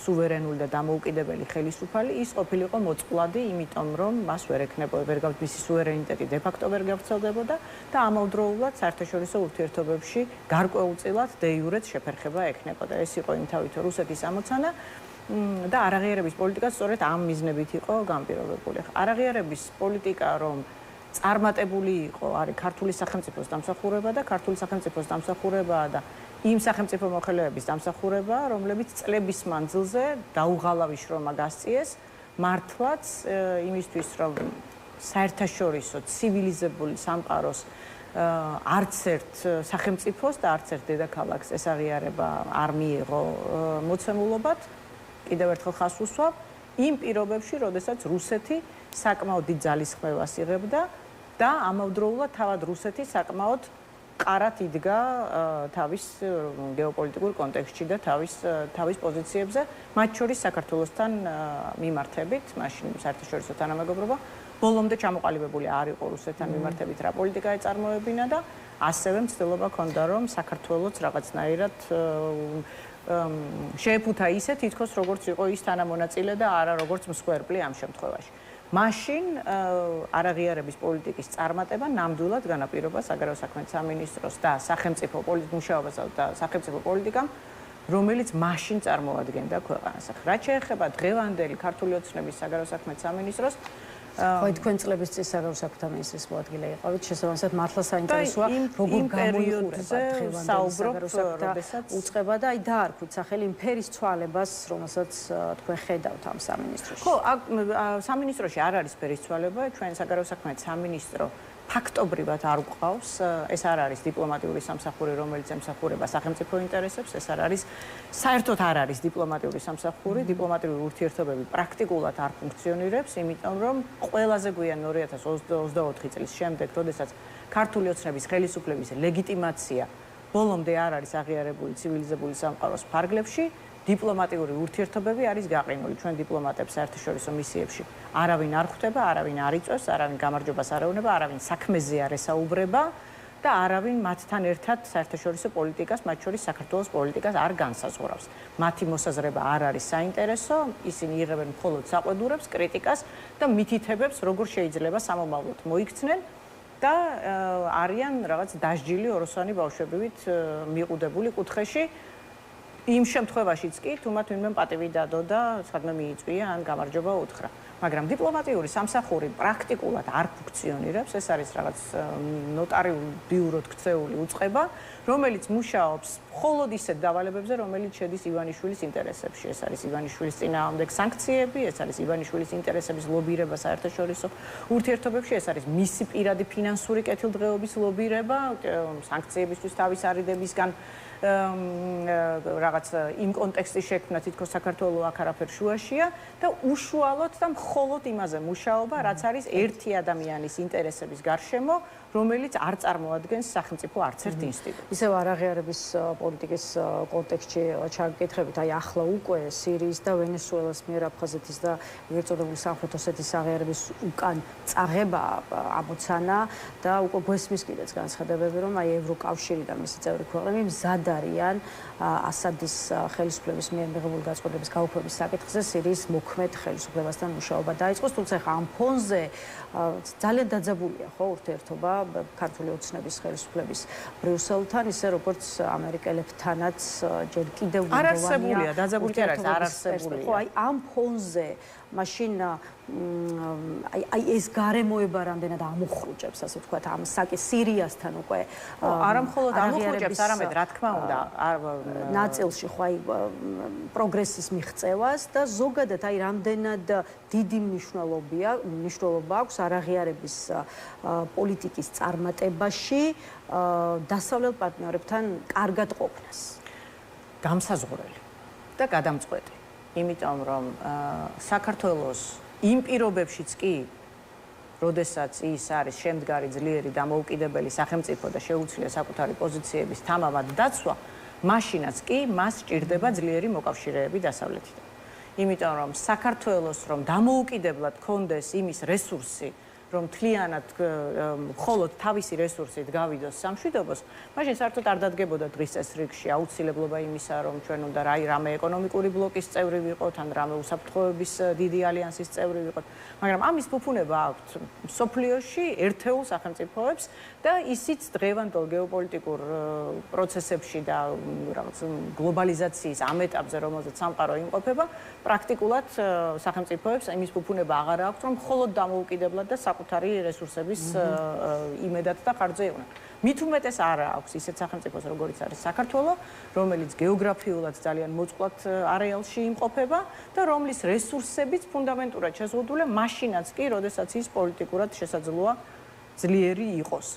სუვერენული და დამოუკიდებელი ხელისუფალი, ის ყოფილიყო მოწყვლადი, იმიტომ რომ მას ვერ ექნებოდა, მისი სუვერენიტეტი დე-ფაქტო ვერ გავრცელდებოდა და ამავდროულად საერთაშორისო ურთიერთობებში გარკვეულწილად დე-იურეც შეფერხება ექნებოდა. ეს იყო იმთავითო რუსეთის ამოცანა და არაღიარების პოლიტიკა სწორედ ამ მიზნებით იყო განპირობებული. არაღიარების პოლიტიკა, რომ წარმატებული იყო, არის ქართული სახელმწიფოს დამსახურება და ქართული სახელმწიფოს დამსახურებაა და იმ სახელმწიფო მოხელეების დამსახურება, რომლებიც წლების მანძილზე დაუღალავი შრომა გასწიეს, მართლაც იმისთვის, რომ საერთაშორისო ცივილიზებული სამყაროს არც ერთ სახელმწიფოს და არც ერთ დედაქალაქს ეს აღიარება არ მიიღო მოცემულობად კიდევ ერთხელ ხაზს უსვამ იმ პირობებში, როდესაც რუსეთი საკმაოდ დიდ ძალისხმევას იღებდა და ამავდროულად თავად რუსეთი საკმაოდ ყარად იდგა თავის გეოპოლიტიკურ კონტექსტში და თავის პოზიციებზე, მათ შორის საქართველოსთან მიმართებით, მაშინ საერთაშორისო თანამეგობრობა ბოლომდე ჩამოყალიბებული არ იყო რუსეთთან მიმართებით რა პოლიტიკა ეწარმოებინა და ასევე მცდელობა ჰქონდა რომ საქართველოს რაღაცნაირად შეეფუთა ისე თითქოს როგორც იყო ის თანამონაწილე და არა როგორც მსხვერპლი ამ შემთხვევაში. მაშინ არაღიარების პოლიტიკის წარმატება ნამდვილად განაპირობა საგარეო საქმეთა სამინისტროს და სახელმწიფო მუშაობას და სახელმწიფო პოლიტიკამ, რომელიც მაშინ წარმოადგენდა ქვეყანას. რაც შეეხება დღევანდელი ქართული ოცნების საგარეო საქმეთა სამინისტროს ხო, თქვენ წლების წინ საგარეო საქმეთა მინისტრის მოადგილე იყავით, შესაბამისად მართლა საინტერესოა, როგორ გამოიყურება დღევანდელი საგარეო საქმეთა უწყება და აი დაარქვით სახელი იმ ფერის ცვალებას, რომელსაც თქვენ ხედავთ ამ სამინისტროში. ხო, სამინისტროში არ არის ფერის ცვალება, ჩვენ საგარეო საქმეთა სამინისტრო ფაქტობრივად არ გვყავს, ეს არ არის დიპლომატიური სამსახური, რომელიც ემსახურება სახელმწიფო ინტერესებს, ეს არ არის საერთოდ არ არის დიპლომატიური სამსახური, დიპლომატიური ურთიერთობები პრაქტიკულად არ ფუნქციონირებს, იმიტომ რომ ყველაზე გვიან 2024 წლის შემდეგ, როდესაც ქართული ოცნების ხელისუფლების ლეგიტიმაცია ბოლომდე არ არის აღიარებული ცივილიზებული სამყაროს ფარგლებში, დიპლომატიური ურთიერთობები არის გაყინული. ჩვენ დიპლომატებს საერთაშორისო მისიებში არავინ არ ხვდება, არავინ არ იწვევს, არავინ გამარჯვებას არ ეუბნება, არავინ საქმეზე არ ესაუბრება და არავინ მათთან ერთად საერთაშორისო პოლიტიკას, მათ შორის საქართველოს პოლიტიკას არ განსაზღვრავს. მათი მოსაზრება არ არის საინტერესო, ისინი იღებენ მხოლოდ საყვედურებს, კრიტიკას და მითითებებს, როგორ შეიძლება სამომავლოდ მოიქცნენ და არიან რაღაც დასჯილი ოროსანი ბავშვებივით მიყუდებული კუთხეში. იმ შემთხვევაშიც კი თუ მათ ვინმე პატივი დადო და სადმე მიიწვია ან გამარჯობა უთხრა. მაგრამ დიპლომატიური სამსახური პრაქტიკულად არ ფუნქციონირებს, ეს არის რაღაც ნოტარიულ ბიუროდ ქცეული უწყება, რომელიც მუშაობს მხოლოდ ისეთ დავალებებზე, რომელიც შედის ივანიშვილის ინტერესებში. ეს არის ივანიშვილის წინააღმდეგ სანქციები, ეს არის ივანიშვილის ინტერესების ლობირება საერთაშორისო ურთიერთობებში, ეს არის მისი პირადი ფინანსური კეთილდღეობის ლობირება, სანქციებისთვის თავის არიდებისგან რაღაც იმ კონტექსტის შექმნა თითქოს საქართველოს აქ არაფერ შუაშია და უშუალოდ და მხოლოდ იმაზე მუშაობა, რაც არის ერთი ადამიანის ინტერესების გარშემო, რომელიც არ წარმოადგენს სახელმწიფო არც ერთ ინსტიტუტს. ისევ არაღიარების პოლიტიკის კონტექსტში ჩაგეკითხებით, აი ახლა უკვე სირიის და ვენესუელას მიერ აფხაზეთის და ეგრეთ წოდებული სამხრეთ ოსეთის აღიარების უკან წაღება ამოცანა და უკვე გვესმის კიდეც განცხადებები, რომ აი ევროკავშირი და მისი წევრი ქვეყნები მზად არიან ასადის ხელისუფლების მიერ მიღებული გაწყვეტილების გაუქმების საკითხზე სირიის მოქმედ ხელისუფლებასთან მუშაობა დაიწყოს, თუმცა ახლა ამ ფონზე ძალიან დაძაბულია ხო ურთიერთობა ქართული ოცნების ხელისუფლების ბრიუსელთან, ისე როგორც ამერიკელებთანაც ჯერ კიდევ არ არსებულია, დაძაბული კი არ არის, არ არსებულია. ხო, აი ამ ფონზე მაშინ აი ეს გარემოება რამდენად ამოხრუჭებს, ასე ვთქვათ, ამ სირიასთან უკვე არა მხოლოდ ამოხრუჭებს, არამედ რა თქმა უნდა, ნაწილში ხო აი პროგრესის მიღწევას და ზოგადად აი რამდენად დიდი მნიშვნელობა აქვს არაღიარების პოლიტიკის წარმატებაში დასავლელ პარტნიორებთან კარგად ყოფნას. გამსაზღვრელი და გადამწყვეტი. იმიტომ რომ საქართველოს იმ პირობებშიც კი, როდესაც ის არის შემდგარი ძლიერი დამოუკიდებელი სახელმწიფო და შეუძლია საკუთარი პოზიციების თამამად დაცვა, მაშინაც კი მას სჭირდება ძლიერი მოკავშირეები დასავლეთიდან. იმიტომ რომ საქართველოს რომ დამოუკიდებლად კონდეს იმის რესურსი, რომ თლიანად მხოლოდ თავისი რესურსით გავიდოს სამშვიდობოს, მაშინ საერთოდ არ დადგებოდა დღის წესრიგში აუცილებლობა იმისა, რომ ჩვენ უნდა რამე ეკონომიკური ბლოკის წევრი ვიყოთ, ან რამე უსაფრთხოების დიდი ალიანსის წევრი ვიყოთ. მაგრამ ამის ფუფუნება აქვთ მსოფლიოში ერთეულ სახელმწიფოებს და ისიც დღევანდელ გეოპოლიტიკურ პროცესებში და რაღაც გლობალიზაციის ამ ეტაპზე, რომელზეც სამყარო იმყოფება, პრაქტიკულად სახელმწიფოებს იმის ფუფუნება აღარ აქვთ, რომ მხოლოდ დამოუკიდებლად და საკუთარი რესურსების იმედად და ხარჯზე იყვნენ. მით უმეტეს არ აქვს ისეთ სახელმწიფოს, როგორიც არის საქართველო, რომელიც გეოგრაფიულად ძალიან მოწყვლად არეალში იმყოფება და რომლის რესურსებიც ფუნდამენტურად შეზღუდულია, მაშინაც კი, როდესაც ის პოლიტიკურად შესაძლოა ძლიერი იყოს.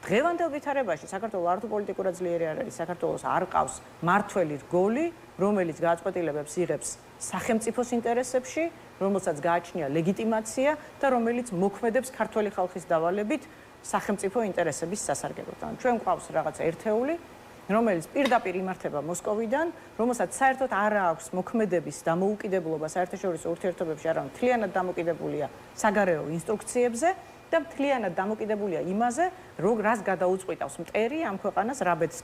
დღევანდელ ვითარებაში საქართველოს არ თუ პოლიტიკურად ძლიერი არ არის, საქართველოს არ ყავს მართველი რგოლი, რომელიც გააწყვეტილებებს იღებს სახელმწიფოს ინტერესებში, რომელსაც გააჩნია ლეგიტიმაცია და რომელიც მოქმედებს ქართველი ხალხის დავალებით სახელმწიფო ინტერესების სასარგებლოდ. ჩვენ გვყავს რაღაცა ერთეული, რომელიც პირდაპირ იმართება მოსკოვიდან, რომელსაც საერთოდ არ აქვს მოქმედების დამოუკიდებლობა საერთაშორისო ურთიერთობებში, არამედ მთლიანად დამოკიდებულია საგარეო ინსტრუქციებზე და მთლიანად დამოკიდებულია იმაზე, რას გადაუწყვიტავს მტერი ამ ქვეყანას, რა ბედს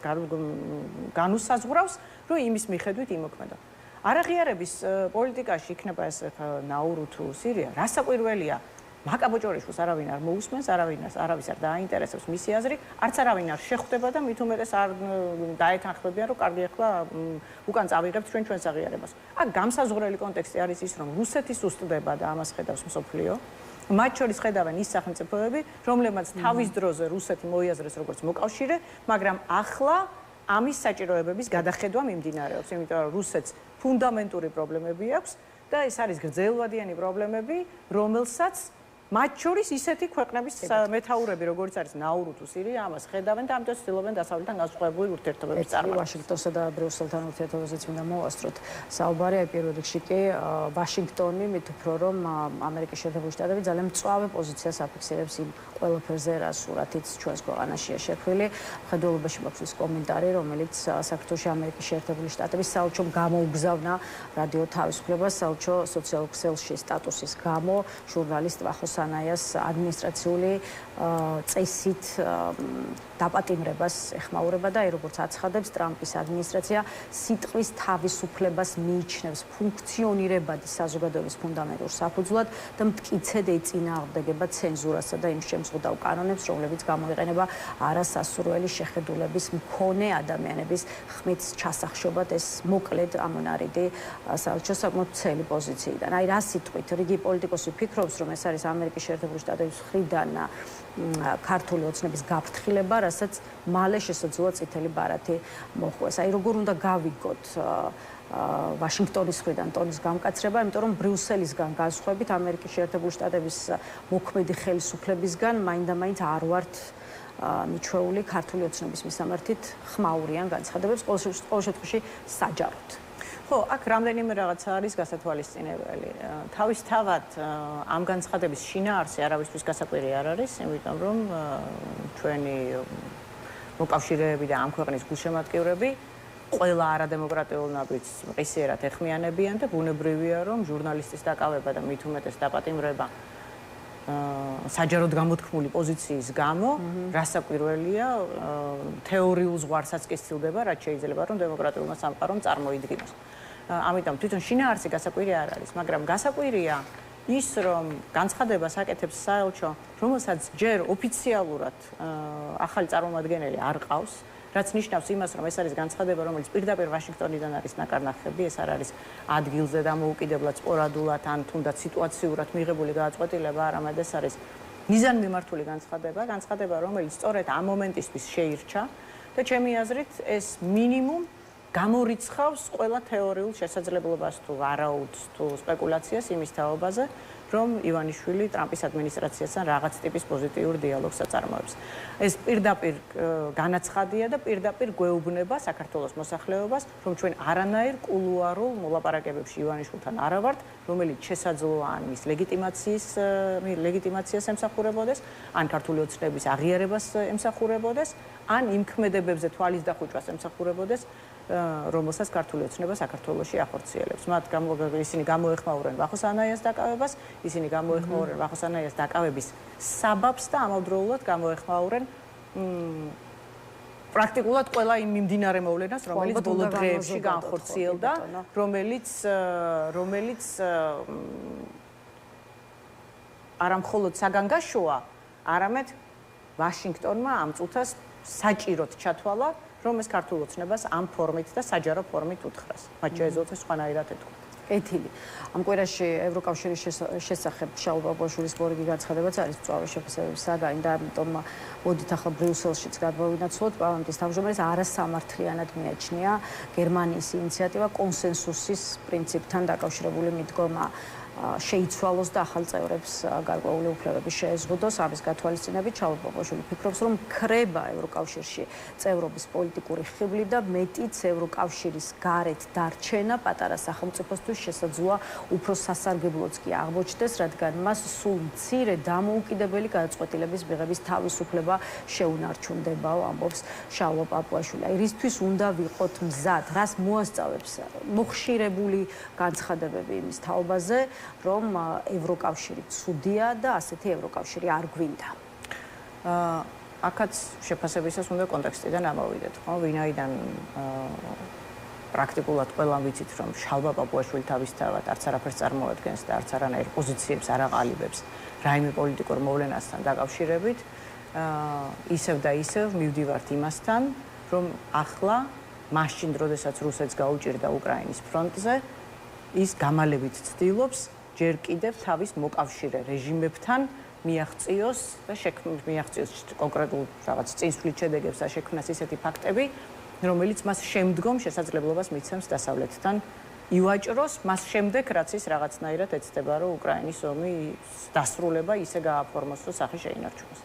განუსაზღვრავს, რომ იმის მიხედვით იმოქმედა. არაღიარების პოლიტიკაში იქნება ეს ნაურუ თუ სირია, რასაკვირველია, მაკაბოჭორიშვილს არავინ არ მოусმენს, არავის არ დააინტერესებს მისი აზრი, არც არავინ არ შეხვდება და მით უმეტეს არ დაეთანხმებიან, რომ კარგი ახლა უკან წავიღებთ ჩვენს აღიარებას. აქ გამსაზღვრელი კონტექსტი არის ის, რომ რუსეთი სუსტდება და ამას ხედავს მსოფლიო. მათ შორის ხედავენ ის სახელმწიფოები, რომლებმაც თავის დროზე რუსეთი მოიაზრეს როგორც მოკავშირე, მაგრამ ახლა ამის საჭიროებების გადახედვა მიმდინარეობს, იმიტომ რომ რუსეთს ფუნდამენტური პრობლემები აქვს და ეს არის გრძელვადიანი პრობლემები, რომელსაც მათ შორის ისეთი ქვეყნების მეთაურები, როგორც არის ნაურუ თუ სირია, ამას ხედავენ და ამიტომ ცდილობენ დასავლეთთან განსხვავებული ურთიერთობების წარმოქმნა. ვაშინგტონსა და ბრიუსელთან ურთიერთობაზეც მინდა მოვასწროთ საუბარი, აი პირველ რიგში კი ვაშინგტონი მით უფრო რომ ამერიკის შეერთებული შტატები ძალიან მწვავე პოზიციას აფიქსირებს იმ ყველაფერზე, რა სურათიც ჩვენს ქვეყანაშია შექმნილი. მხედველობაში მაქვს კომენტარი, რომელიც საქართველოში ამერიკის შეერთებული შტატების საელჩომ გამოუგზავნა რადიო თავისუფლებას საელჩო სოციალურ ქსელში სტატუსის გამო ჟურნალისტ ვახოს ანაიას ადმინისტრაციული წესით დაპატიმრებას ეხმაურება და როგორც აცხადებს ტრამპის ადმინისტრაცია სიტყვის თავისუფლებას მიიჩნევს ფუნქციონირებადი საზოგადოების ფუნდამენტურ საფუძვლად და მტკიცედ ეწინააღმდეგება ცენზურასა და იმ შემზღუდავ კანონებს, რომლებიც გამოიყენება არასასურველი შეხედულების მქონე ადამიანების ხმის ჩასახშობად. ეს მოკლედ ამონარიდი საელჩოს საკმაოდ ცელი პოზიციიდან. აი რა სიტყვით რიგი პოლიტიკოსი ფიქრობს, რომ ეს არის ამერიკის შეერთებული შტატების მხრიდან ქართული ოცნების გაფრთხილება, რასაც მალე შესაძლოა წითელი ბარათი მოხვეს. აი როგორ უნდა გავიგოთ ვაშინგტონის მხრიდან ტონის გამკაცრება, იმიტომ რომ ბრიუსელისგან განსხვავებით ამერიკის შეერთებული შტატების მოქმედი ხელისუფლებისგან მაინდა-მაინც არ ვართ მიჩვეული ქართული ოცნების მისამართით ხმაურიან განცხადებებს, ყოველ შემთხვევაში საჯაროდ. ხო, აქ რამდენიმე რაღაცა არის გასათვალისწინებელი. თავისთავად ამ განცხადების შინაარსი არავისთვის გასაკვირი არ არის, იმიტომ რომ ჩვენი მოკავშირეები და ამ ქვეყნის გულშემატკივრები ყველა არადემოკრატიულ ნაბიჯს მყისიერად ეხმიანებიან და ბუნებრივია, რომ ჟურნალისტის დაკავება და მით უმეტეს დაპატიმრება საჯაროდ გამოთქმული პოზიციის გამო, რასაკვირველია, თეორიულ ზღვარსაც კი სცილდება, რაც შეიძლება რომ დემოკრატიულმა სამყარომ წარმოიდგინოს. ამიტომ თვითონ შინაარსი გასაკვირი არ არის, მაგრამ გასაკვირია ის, რომ განცხადებას აკეთებს საელჩო, რომელსაც ჯერ ოფიციალურად ახალი წარმომადგენელი არ ყავს, რაც ნიშნავს იმას, რომ ეს არის განცხადება, რომელიც პირდაპირ ვაშინგტონიდან არის ნაკარნახები, ეს არ არის ადგილზე დამოუკიდებლად, სპორადულად ან თუნდაც სიტუაციურად მიღებული გააწყვეტილება, არამედ ეს არის მიზანმიმართული განცხადება, რომელიც სწორედ ამ მომენტისთვის შეირჩა და ჩემი აზრით ეს მინიმუმ გამორიცხავს ყველა თეორიულ შესაძლებლობას თუ ვარაუდს თუ სპეკულაციას იმის თაობაზე, რომ ივანიშვილი ტრამპის ადმინისტრაციასთან რაღაც ტიპის პოზიტიურ დიალოგს აწარმოებს. ეს პირდაპირ განაცხადია და პირდაპირ გვეუბნება საქართველოს მოსახლეობას, რომ ჩვენ არანაირ კულუარულ მოლაპარაკებებში ივანიშვილთან არ ვართ, რომელიც შესაძლოა ან მის ლეგიტიმაციას ემსახურებოდეს, ან ქართული ოცნების აღიარებას ემსახურებოდეს, ან იმ ქმედებებზე თვალის დახუჭვას ემსახურებოდეს, რომელსაც ქართული ოცნება საქართველოში ახორციელებს. მათ ისინი გამოეხმაურენ ვახოს ანაიას დაკავებას, ისინი გამოეხმაურენ ვახოს ანაიას დაკავების საბაბს და ამავდროულად გამოეხმაურენ პრაქტიკულად ყველა იმ მიმდინარე მოვლენას, რომელიც ბოლო დღეებში განხორციელდა, რომელიც არა მხოლოდ საგანგაშოა, არამედ ვაშინგტონმა ამ წუთას საჭიროდ ჩათვალა, რომ ეს ქართულ ოცნებას ამ ფორმით და საჯარო ფორმით უთხრას. მათ შეეძლოთ სხვანაირად ეთქვათ. კეთილი. ამ კვირაში ევროკავშირის შესახებ შაულ პაპუაშვილის მორიგი განცხადებაც არის მწვავე შეფასებების საგანი და ამიტომ მოდით ახლა ბრიუსელშიც გადმოვინაცვლოთ. პარლამენტის თავმჯდომარეს არასამართლიანად მიაჩნია გერმანიის ინიციატივა კონსენსუსის პრინციპთან დაკავშირებული მიდგომა. შეიცვალოს და ახალ წევრებს გარკვეული უფლებები შეეზღუდოს. ამის გათვალისწინებით ჩალო პაპუაშვილი ფიქრობს, რომ ქრება ევროკავშირში წევრობის პოლიტიკური ხიბლი და მეტიც ევროკავშირის გარეთ დარჩენა პატარა სახელმწიფოსთვის შესაძლოა უფრო სასარგებლოც კი აღმოჩნდეს, რადგან მას სულ მცირე დამოუკიდებელი გადაწყვეტილების მიღების თავისუფლება შეუნარჩუნდებაო, ამბობს ჩალო პაპუაშვილი. აი რისთვის უნდა ვიყოთ მზად, რას მოასწავებს მოხშირებული განცხადებები იმის თაობაზე, რომ ევროკავშირი ცუდია და ასეთი ევროკავშირი არ გვინდა. აქაც შეფასებისას უნდა კონტექსტიდან ამოვიდეთ, ხო? ვინაიდან პრაქტიკულად ყველამ ვიცით, რომ შალვა პაპუაშვილი თავისთავად არც არაფერს წარმოადგენს და არც არანაირ პოზიციებს არ აყალიბებს რაიმე პოლიტიკურ მოვლენასთან დაკავშირებით, ისევ და ისევ მივდივართ იმასთან, რომ ახლა მაშინ, როდესაც რუსეთს გაუჭირდა უკრაინის ფრონტზე, ის გამალებით ცდილობს ჯერ კიდევ თავის მოკავშირე რეჟიმებთან მიაღწიოს და მიაღწიოს კონკრეტულ რაღაც წინსვლით შედეგებს და შექმნას ისეთი ფაქტები, რომელიც მას შემდგომ შესაძლებლობას მიცემს დასავლეთთან ივაჭროს, მას შემდეგ რაც ის რაღაცნაირად ეცდება, რომ უკრაინის ომის დასრულება ისე გააფორმოს, რომ სახე შეინარჩუნოს.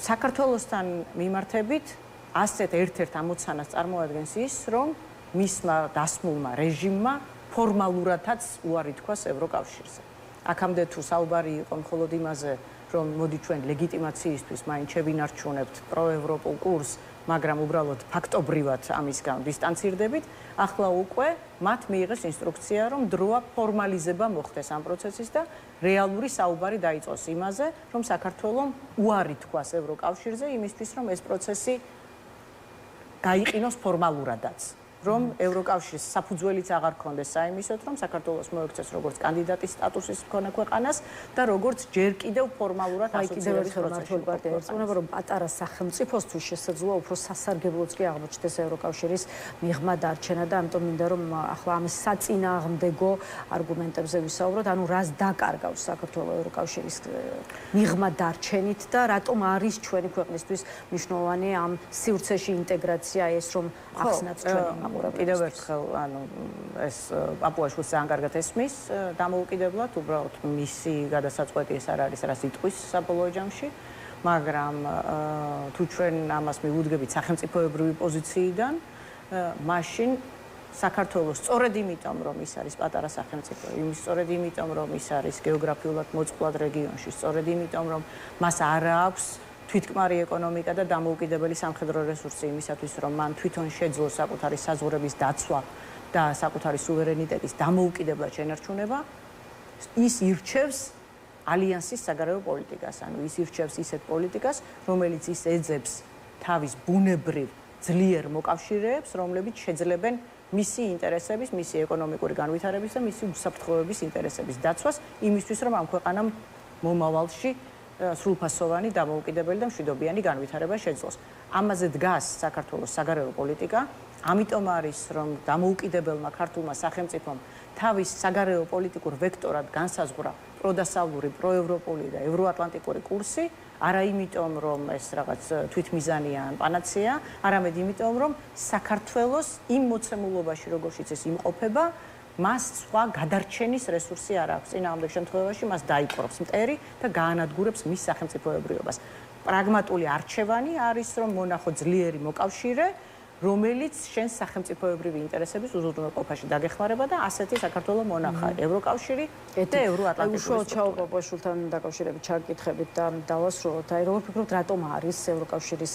საქართველოსთან მიმართებით ასეთ ერთ-ერთ ამოცანას წარმოადგენს ის, რომ მისმა დასმულმა რეჟიმმა ფორმალურადაც უარი თქვას ევროკავშირზე. აქამდე თუ საუბარი იყო მხოლოდ იმაზე, რომ მოდი ჩვენ ლეგიტიმაციისთვის მაინც შევინარჩუნებთ პროევროპულ კურსს, მაგრამ უბრალოდ ფაქტობრივად ამისგან დისტანცირდებით, ახლა უკვე მათ მიიღეს ინსტრუქცია, რომ დროა ფორმალიზება მოხდეს ამ პროცესის და რეალური საუბარი დაიწყოს იმაზე, რომ საქართველოს უარი თქვას ევროკავშირზე იმისთვის, რომ ეს პროცესი გაიყინოს ფორმალურადაც. რომ ევროკავშირის საფუძველიც აღარ ქონდეს საიმისოდ, რომ საქართველოს მოექცეს როგორც კანდიდატის სტატუსის მქონე ქვეყანას და როგორც ჯერ კიდევ ფორმალურად ასოცირების პროცესში. ერწყმება, რომ პატარა სახელმწიფოსთვის შესაძლოა უფრო სასარგებლოც კი აღმოჩნდეს ევროკავშირის მიღმა დარჩენა და ამიტომ მინდა რომ ახლა ამის საწინააღმდეგო არგუმენტებზე ვისაუბროთ, ანუ რას დაკარგავს საქართველოს ევროკავშირის მიღმა დარჩენით და რატომ არის ჩვენი ქვეყნისთვის მნიშვნელოვანი ამ სივრცეში ინტეგრაცია, ეს რომ ახსნათ ჩვენი კიდევ ერთხელ, ანუ ეს პაპუაშვილს ძალიან კარგად ესმის დამოუკიდებლად, უბრალოდ მისი გადასაწყვეტი ეს არ არის, რაც იტყვის საბოლოო ჯამში, მაგრამ თუ ჩვენ ამას მივუდგებით სახელმწიფოებრივი პოზიციიდან, მაშინ საქართველოს სწორედ იმიტომ, რომ ის არის პატარა სახელმწიფო, სწორედ იმიტომ, რომ ის არის გეოგრაფიულად მოწყვლად რეგიონში, სწორედ იმიტომ, რომ მას არ აქვს თვითკმარი ეკონომიკა და დამოუკიდებელი სამხედრო რესურსი იმისათვის, რომ მან თვითონ შეძლოს საკუთარი საზღვრების დაცვა და საკუთარი სუვერენიტეტის დამოუკიდებლად შენარჩუნება, ის ირჩევს ალიანსის საგარეო პოლიტიკას, ანუ ის ირჩევს ისეთ პოლიტიკას, რომელიც ის ეძებს თავის ბუნებრივ ძლიერ მოკავშირეებს, რომლებიც შეძლებენ მისი ინტერესების, მისი ეკონომიკური განვითარების და მისი უსაფრთხოების ინტერესების დაცვას, იმისთვის, რომ ამ ქვეყანამ მომავალში სრულფასოვანი დამოუკიდებელი და მშვიდობიანი განვითარება შეძლოს. ამაზე დგას საქართველოს საგარეო პოლიტიკა, ამიტომ არის, რომ დამოუკიდებელმა ქართულმა სახელმწიფომ თავის საგარეო პოლიტიკურ ვექტორად განსაზღვრა პროდასავლური, პროევროპული და ევროატლანტიკური კურსი, არა იმიტომ, რომ ეს რაღაც თვითმიზანია ან პანაცეა, არამედ იმიტომ, რომ საქართველოს იმ მოცემულობაში, როგორშიც ეს იმყოფება, მას სხვა გადარჩენის რესურსი არ აქვს. წინააღმდეგ შემთხვევაში მას დაიკრობს მტერი და გაანადგურებს მის სახელმწიფოებრიობას. პრაგმატული არჩევანი არის, რომ მონახო ძლიერი მოკავშირე, რომელიც შენს სახელმწიფოებრივი ინტერესების უზრუნველყოფაში დაგეხმარება და ასეთი საქართველოს მონახა ევროკავშირი და ევროატლანტიკური უშუალოდ ჩალო პაპუაშვილთან დაკავშირებით ჩაკითხებით და დავასრულოთ. აი როგორ ფიქრობთ, რატომ არის ევროკავშირის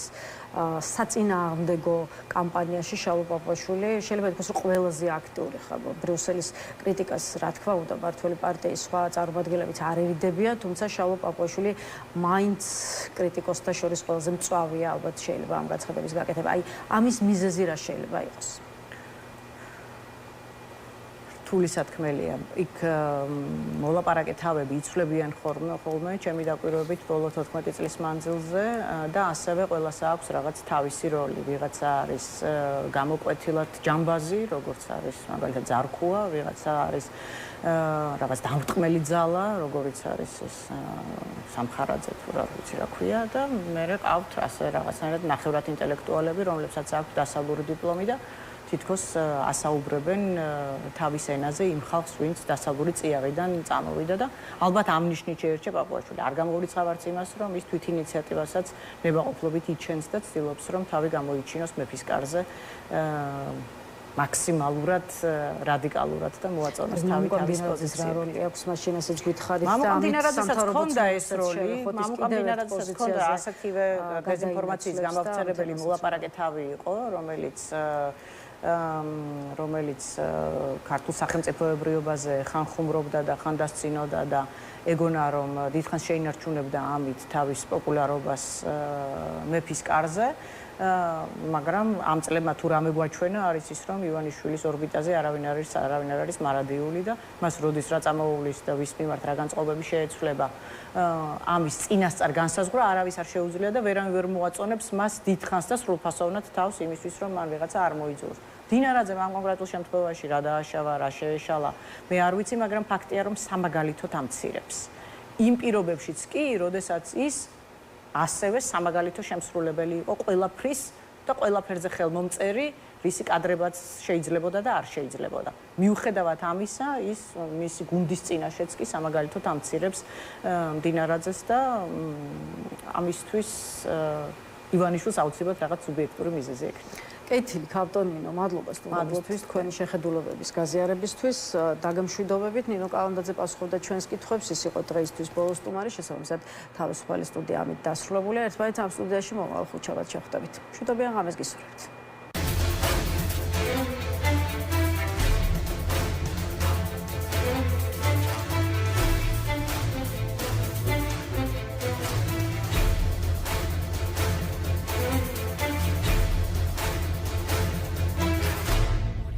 საწინააღმდეგო კამპანიაში ჩალო პაპუაშვილი? შეიძლება ითქვას, რომ ყველაზე აქტიური ხარ. ბრიუსელის კრიტიკას, რა თქმა უნდა, მართველი პარტიის სხვა წარმომადგენლებიც არ ერიდებიან, თუმცა ჩალო პაპუაშვილი მაინც კრიტიკოსთა შორის ყველაზე მწვავეა, ალბათ შეიძლება ამ გაცხადების გაკეთება. აი ამის მიზეზი რა შეიძლება იყოს? რთული სათქმელია. იქ მოლაპარაკე თავები იცვლებიან ხოლმე ჩემი დაკვირვებით ბოლო 14 წლის მანძილზე და ასევე ყველას აქვს რაღაც თავისი როლი. ვიღაცა არის გამოკვეთილად ჯამბაზი, როგორც არის მაგალითად ზარქუა, ვიღაცა არის რაღაც დამრტყმელი ძალა, როგორიც არის ეს სამხარაძე თუ რა ვიცი რა ქვია და მე ყავთ ასე რაღაცნაირად ნახევრად ინტელექტუალები, რომლებსაც აქვს დასავლური დიპლომი და თითქოს ასაუბრებენ თავის ენაზე იმ ხალხს, ვინც დასავლური წიაღიდან წამოვიდა და ალბათ ამ ნიშნით შეერჩა პაპუაშვილი. არ გამოგრიცხავ არც იმას, რომ ის თვით ინიციატივასაც ნებაყოფლობით იჩენს და ცდილობს, რომ თავი გამოიჩინოს მეფის კარზე მაქსიმალურად რადიკალურად და მოაწონოს თავი თავის პოზიციაზე. რა როლი აქვს მაშინ ესეც გითხარით და მამუკამდინარაძესაც ჰქონდა ეს როლი, მამუკამდინარაძესაც ჰქონდა ასეთივე დეზინფორმაციის გამავრცელებელი მოლაპარაკე თავი იყო, რომელიც ქართულ სახელმწიფოებრიობაზე ხან ხუმრობდა და ხან დასცინოდა და ეგონა რომ დიდხანს შეინარჩუნებდა ამით თავის პოპულარობას მეფის კარზე. მაგრამ ამ წლებმა თუ რამე გვაჩვენა არის ის რომ ივანიშვილის ორბიტაზე არავინ არ არის მარადიული და მას როდის რა წამოუვლის და ვის მიმართ რა განწყობები შეეცვლება ამის წინასწარ განსაზღვრა არავის არ შეუძლია და ვერანაირ ვერ მოაწონებს მას დიდხანს და სრულფასოვნად თავს იმისთვის რომ მან ვიღაცა არ მოიძულოს. დინარაძემ ამ კონკრეტულ შემთხვევაში რა დააშავა, რა შეეშალა, მე არ ვიცი, მაგრამ ფაქტია რომ სამაგალითოდ ამცირებს. იმ პირობებშიც კი, როდესაც ის ასევე სამაგალითო შემსრულებელი იყო ყველაფრის და ყველაფერზე ხელმომწერი, რისი კადრებაც შეიძლებოდა და არ შეიძლებოდა. მიუხედავად ამისა, ის მისი გუნდის წინაშეც კი სამაგალითოდ ამცირებს დინარაძეს და ამისთვის ივანიშვილს აუცილებლად რაღაც სუბიექტური მიზეზი ექნება. კეთილი ქავტონინო, მადლობა სტუმრობისთვის, თქვენი შეხედულებების გაზიარებისთვის, დაგემშვიდობებით. ნინო კალანდაძე პასუხობდა ჩვენს კითხვებს, ის იყო დღეისთვის ბოლო სტუმარი, შესაბამისად თავისუფალი სტუდია ამით დასრულებულია. ერთმანეთს ამ სტუდიაში მომავალ ხუთშაბათს შევხვდებით. მშვიდობიან ღამეს გისურვებთ.